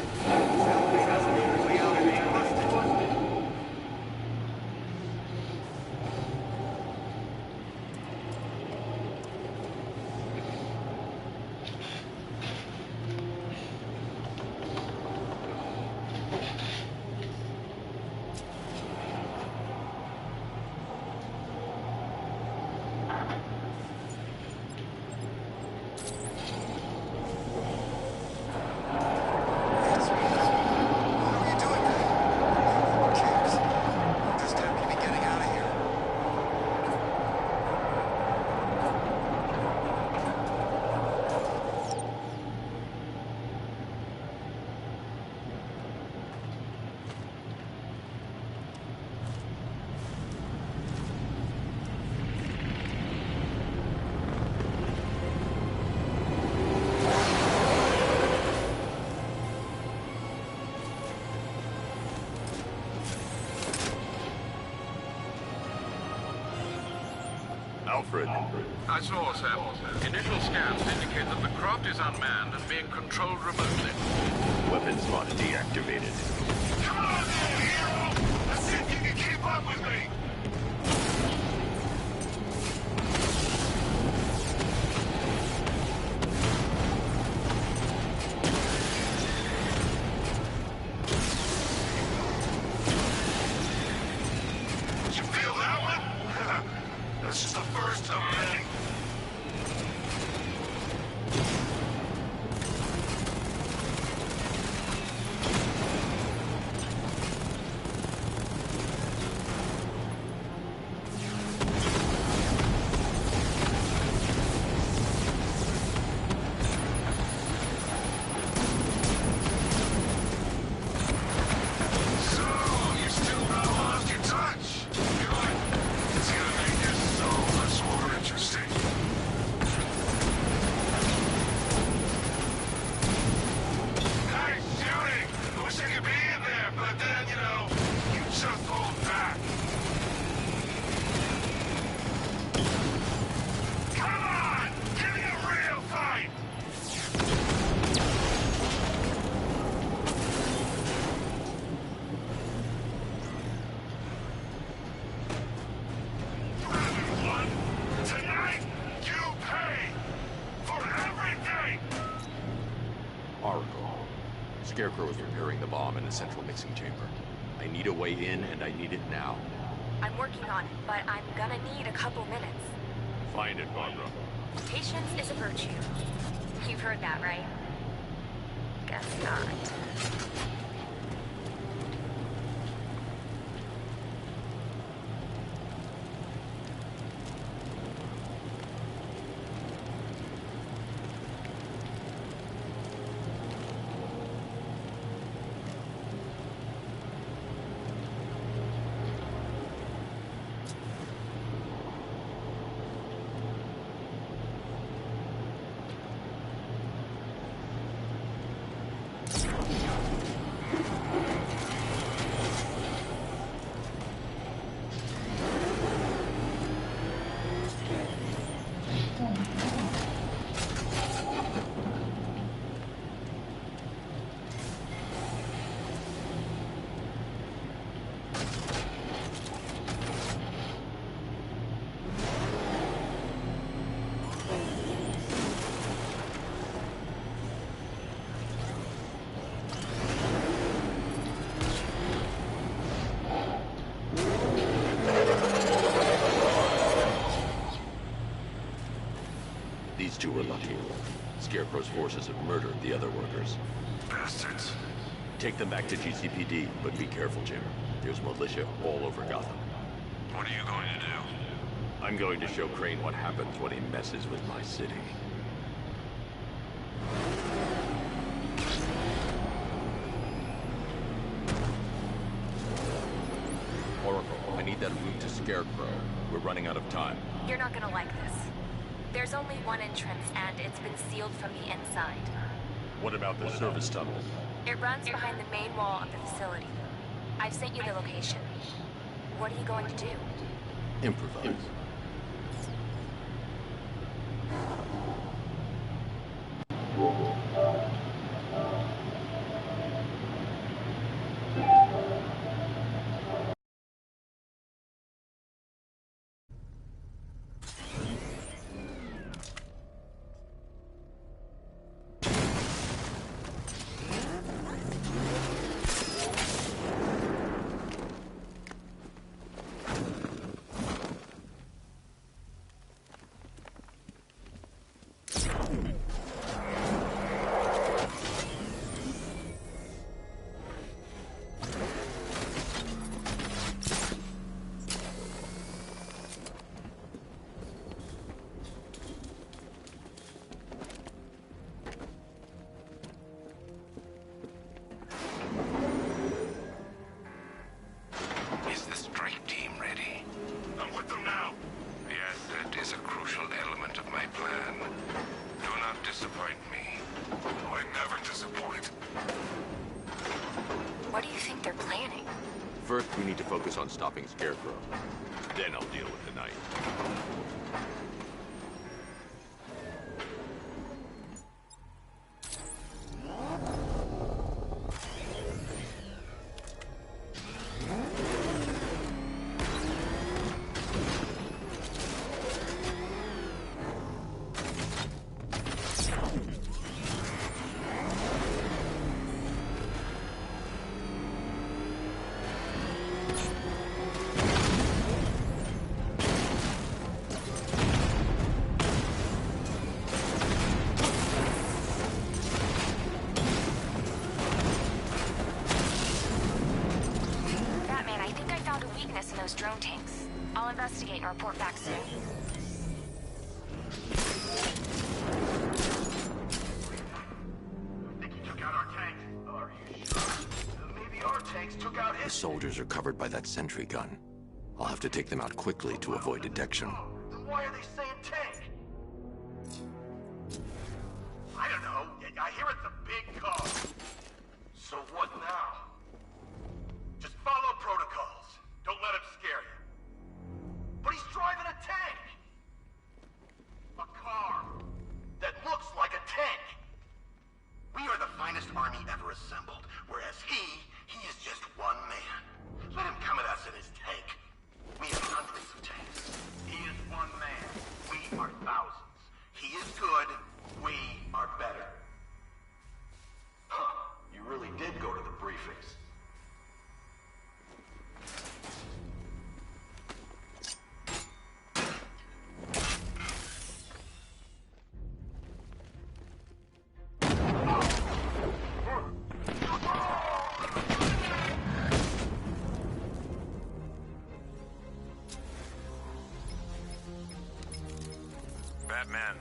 Alfred. I saw, Sam. Initial scans indicate that the craft is unmanned and being controlled remotely. Weapons lock deactivated. Come on then, hero! Let's see if you can keep up with me! You feel that one? That's just the first of many. Scarecrow is preparing the bomb in the central mixing chamber. I need a way in, and I need it now. I'm working on it, but I'm gonna need a couple minutes. Find it, Barbara. Patience is a virtue. You've heard that, right? Guess not. These two were lucky. Scarecrow's forces have murdered the other workers. Bastards. Take them back to GCPD, but be careful, Jim. There's militia all over Gotham. What are you going to do? I'm going to show Crane what happens when he messes with my city. Oracle, I need that route to Scarecrow. We're running out of time. You're not gonna like this. There's only one entrance, and it's been sealed from the inside. What about the service tunnel? It runs behind the main wall of the facility. I've sent you the location. What are you going to do? Improvise. First, we need to focus on stopping Scarecrow. Then I'll deal with the night. Drone tanks. I'll investigate and report back soon. Think he took out our tanks? Are you sure? Maybe our tanks took out The his. soldiers are covered by that sentry gun. I'll have to take them out quickly to avoid detection. Then why are they saying tank? I don't know. I hear it's a big car. So what now? Just follow protocols. Don't let him scare you. But he's driving a tank! A car that looks like a tank! We are the finest army ever assembled, whereas he is just one man. Let him come at us in his tank. We have hundreds of tanks. He is one man. We are thousands. He is good. We are better. Huh. You really Batman.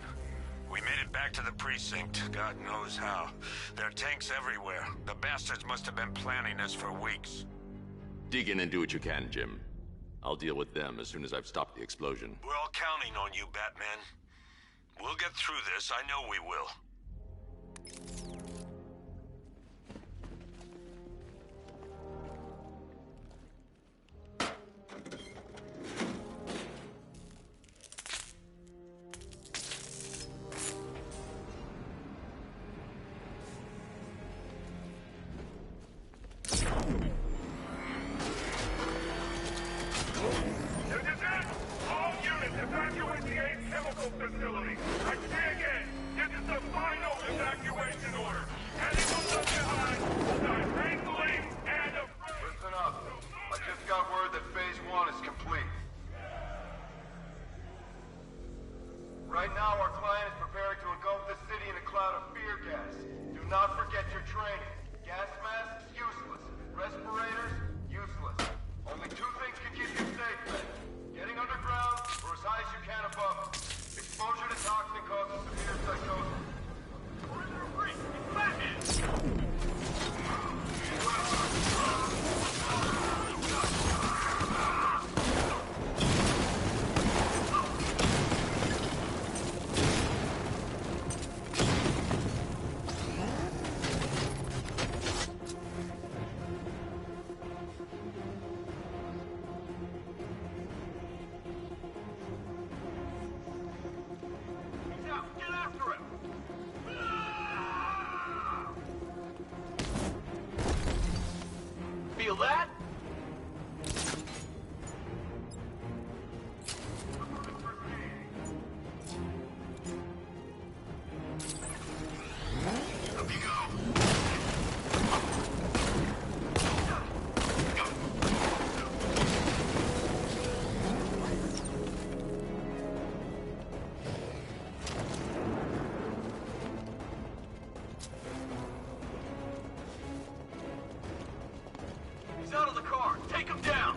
We made it back to the precinct, God knows how. There are tanks everywhere. The bastards must have been planning this for weeks. Dig in and do what you can, Jim. I'll deal with them as soon as I've stopped the explosion. We're all counting on you, Batman. We'll get through this, I know we will. Facility. I say again, this is the final evacuation order. Anyone left behind will die painfully and afraid. Listen up. I just got word that Phase 1 is complete. Right now, our client is preparing to engulf the city in a cloud of fear gas. Do not forget your training. Gas masks, useless. Respirators, useless. Only two things can keep you safe, men. Getting underground, or as high as you can above. Exposure to toxin causes severe psychosis. Feel that? Up you go. He's out of the car. Take him down.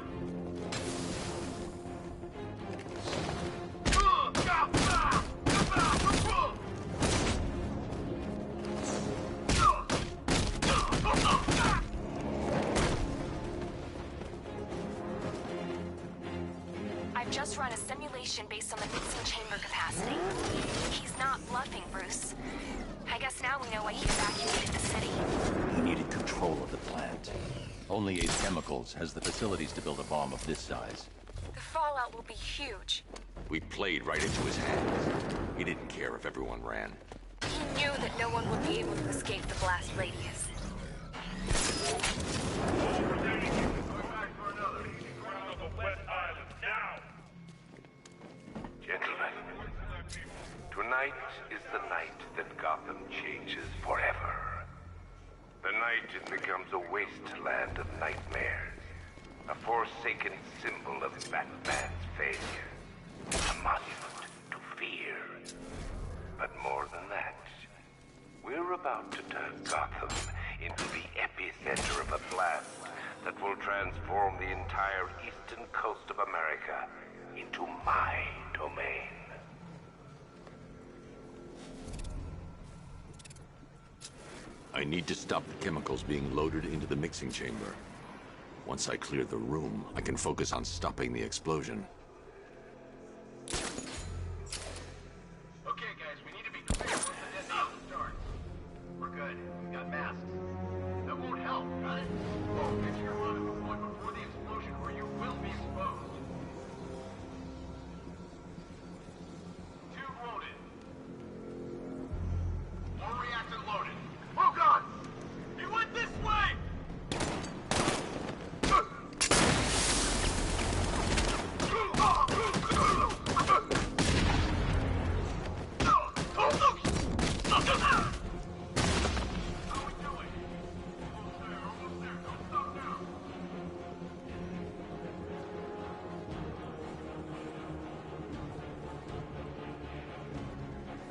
I've just run a simulation based on the mixing chamber capacity. He's not bluffing, Bruce. I guess now we know why he evacuated the city. He needed control of the plant. Only Ace Chemicals has the facilities to build a bomb of this size. The fallout will be huge. We played right into his hands. He didn't care if everyone ran. He knew that no one would be able to escape the blast radius. Gentlemen, tonight is the night that Gotham changes forever. The night it becomes a wasteland of nightmares, a forsaken symbol of Batman's failure, a monument to fear. But more than that, we're about to turn Gotham into the epicenter of a blast that will transform the entire eastern coast of America into my domain. I need to stop the chemicals being loaded into the mixing chamber. Once I clear the room, I can focus on stopping the explosion. Okay, guys, we need to be clear once the detonation starts. We're good. We got masks. That won't help, got it? Oh, make sure you're on at the point before the explosion, or you will be exposed. Tube loaded. More reactant loaded. Oh, God! He went this way!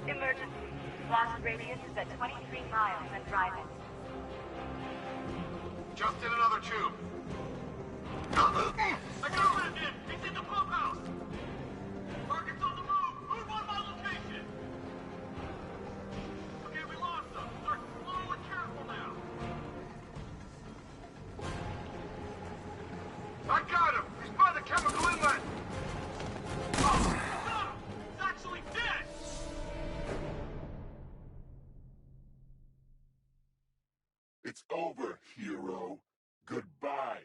Emergency. Blast radius is at 23 miles and driving. Just in another tube. I got rid of him! He's in the pump house! Target's on the move! Move on my location! It's over, hero. Goodbye.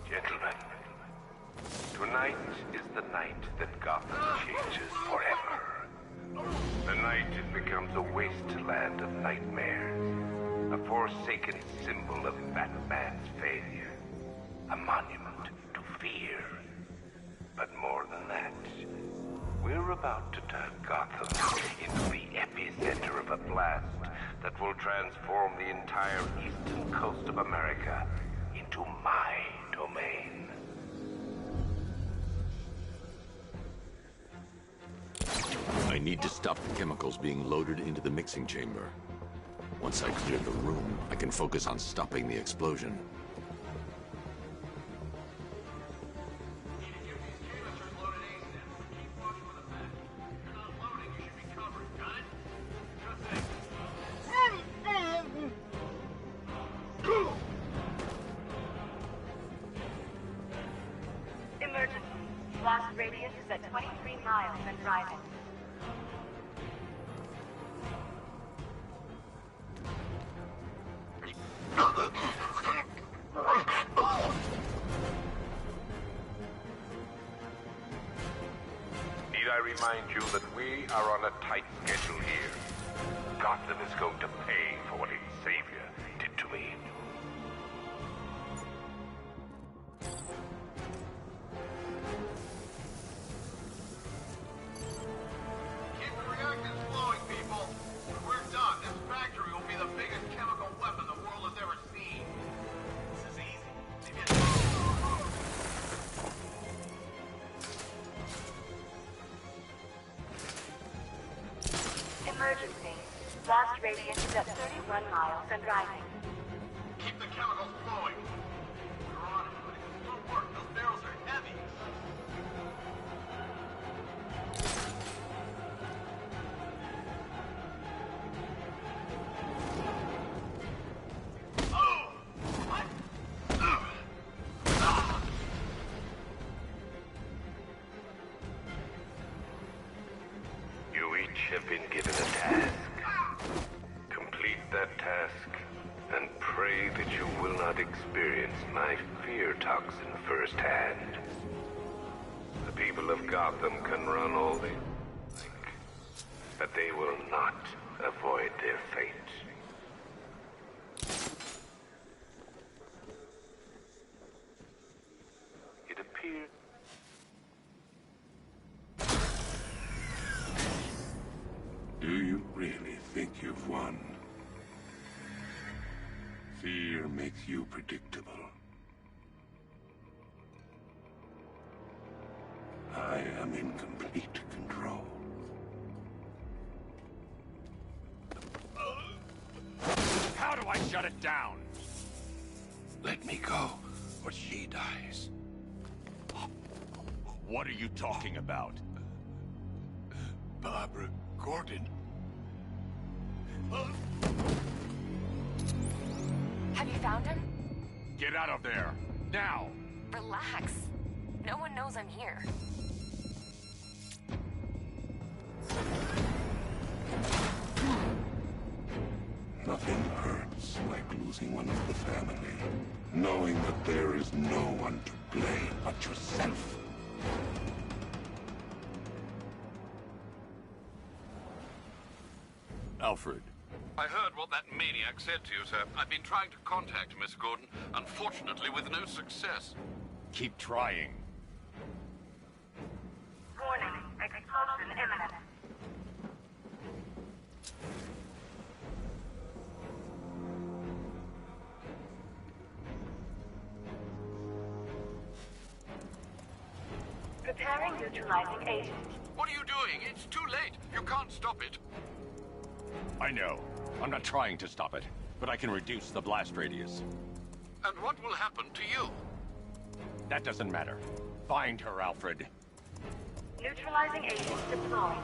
Gentlemen, tonight is the night that Gotham changes forever. The night it becomes a wasteland of nightmares, a forsaken symbol of Batman's failure, a monument to fear. But more than that, we're about to turn Gotham into the epicenter of a blast that will transform the entire eastern coast of America into my domain. I need to stop the chemicals being loaded into the mixing chamber. Once I clear the room, I can focus on stopping the explosion. Emergency. Blast radius is at 23 miles and rising. Need I remind you that we are on a tight schedule here? Gotham is going to pay for what its savior did to me. Keep the reactors flowing, people. When we're done, this factory will be the biggest chemical weapon the world has ever seen. This is easy. Emergency. Blast radius is at 31 miles and rising. Keep the chemicals flowing. We're on it, but it's slow work. Those barrels are heavy. Oh! What? You each have been given a task. Complete that task, and pray that you will not experience my fear toxin firsthand. The people of Gotham can run all they like, but they will not avoid their fate. It appears Do you really think you've won? Fear makes you predictable. I am in complete control. How do I shut it down? Let me go, or she dies. What are you talking about? Barbara Gordon. Have you found him? Get out of there! Now! Relax. No one knows I'm here. Nothing hurts like losing one of the family. Knowing that there is no one to blame but yourself. Alfred. I heard what that maniac said to you, sir. I've been trying to contact Miss Gordon, unfortunately with no success. Keep trying. Warning. Explosion imminent. Preparing neutralizing agent. What are you doing? It's too late. You can't stop it. I know. I'm not trying to stop it, but I can reduce the blast radius. And what will happen to you? That doesn't matter. Find her, Alfred. Neutralizing agent deployed.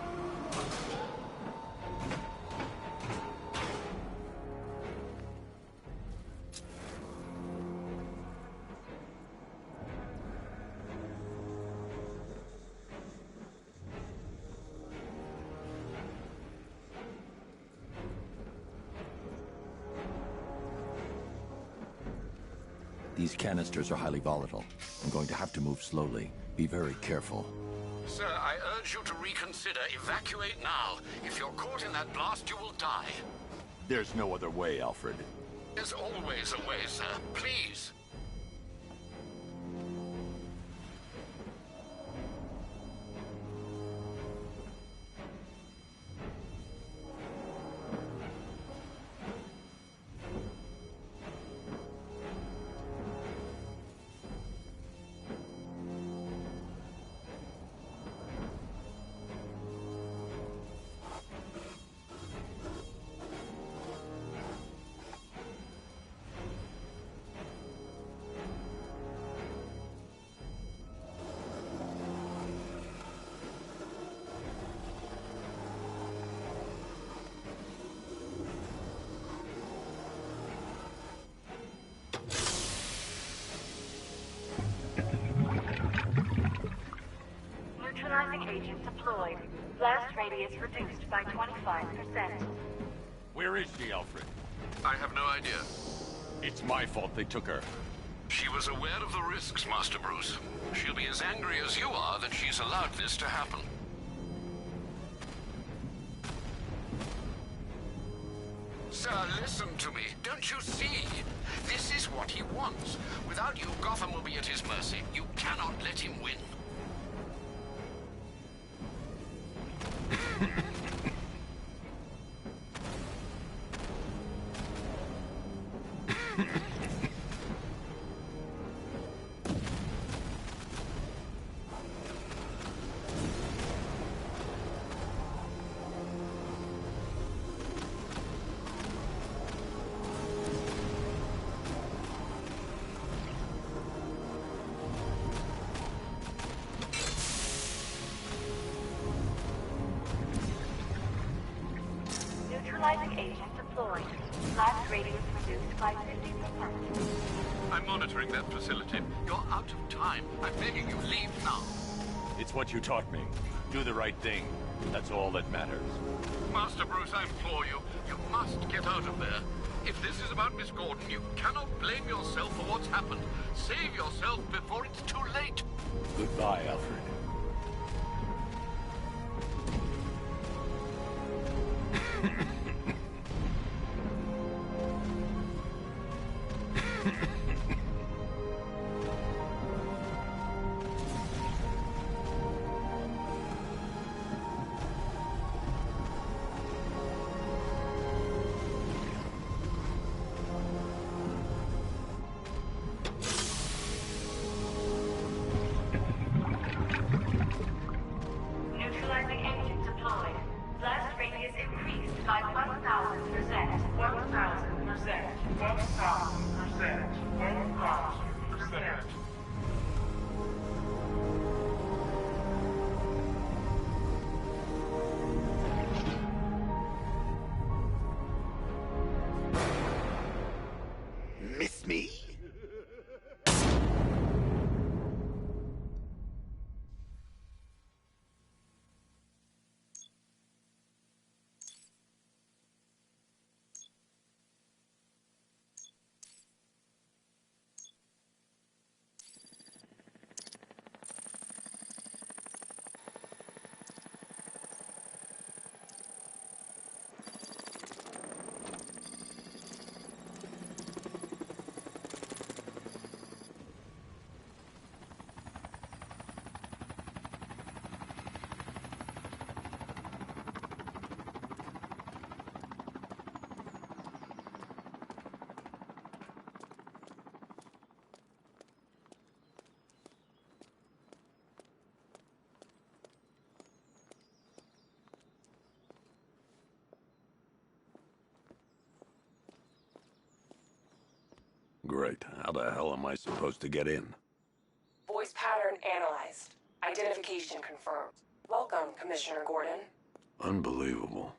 These canisters are highly volatile. I'm going to have to move slowly. Be very careful. Sir, I urge you to reconsider. Evacuate now. If you're caught in that blast, you will die. There's no other way, Alfred. There's always a way, sir. Please. Neutralizing agent deployed. Blast radius reduced by 25%. Where is she, Alfred? I have no idea. It's my fault they took her. She was aware of the risks, Master Bruce. She'll be as angry as you are that she's allowed this to happen. Sir, listen to me. Don't you see? This is what he wants. Without you, Gotham will be at his mercy. You cannot let him win. Neutralizing agent deployed. Blast radius reduced by 50%. I'm monitoring that facility. You're out of time. I'm begging you, leave now. It's what you taught me. Do the right thing. That's all that matters. Master Bruce, I implore you. You must get out of there. If this is about Miss Gordon, you cannot blame yourself for what's happened. Save yourself before it's too late. Goodbye, Alfred. Neutralizing agent deployed. Blast radius increased by 1,000%. 1,000%. 1,000%. 1,000%. Miss me? Great. How the hell am I supposed to get in? Voice pattern analyzed. Identification confirmed. Welcome, Commissioner Gordon. Unbelievable.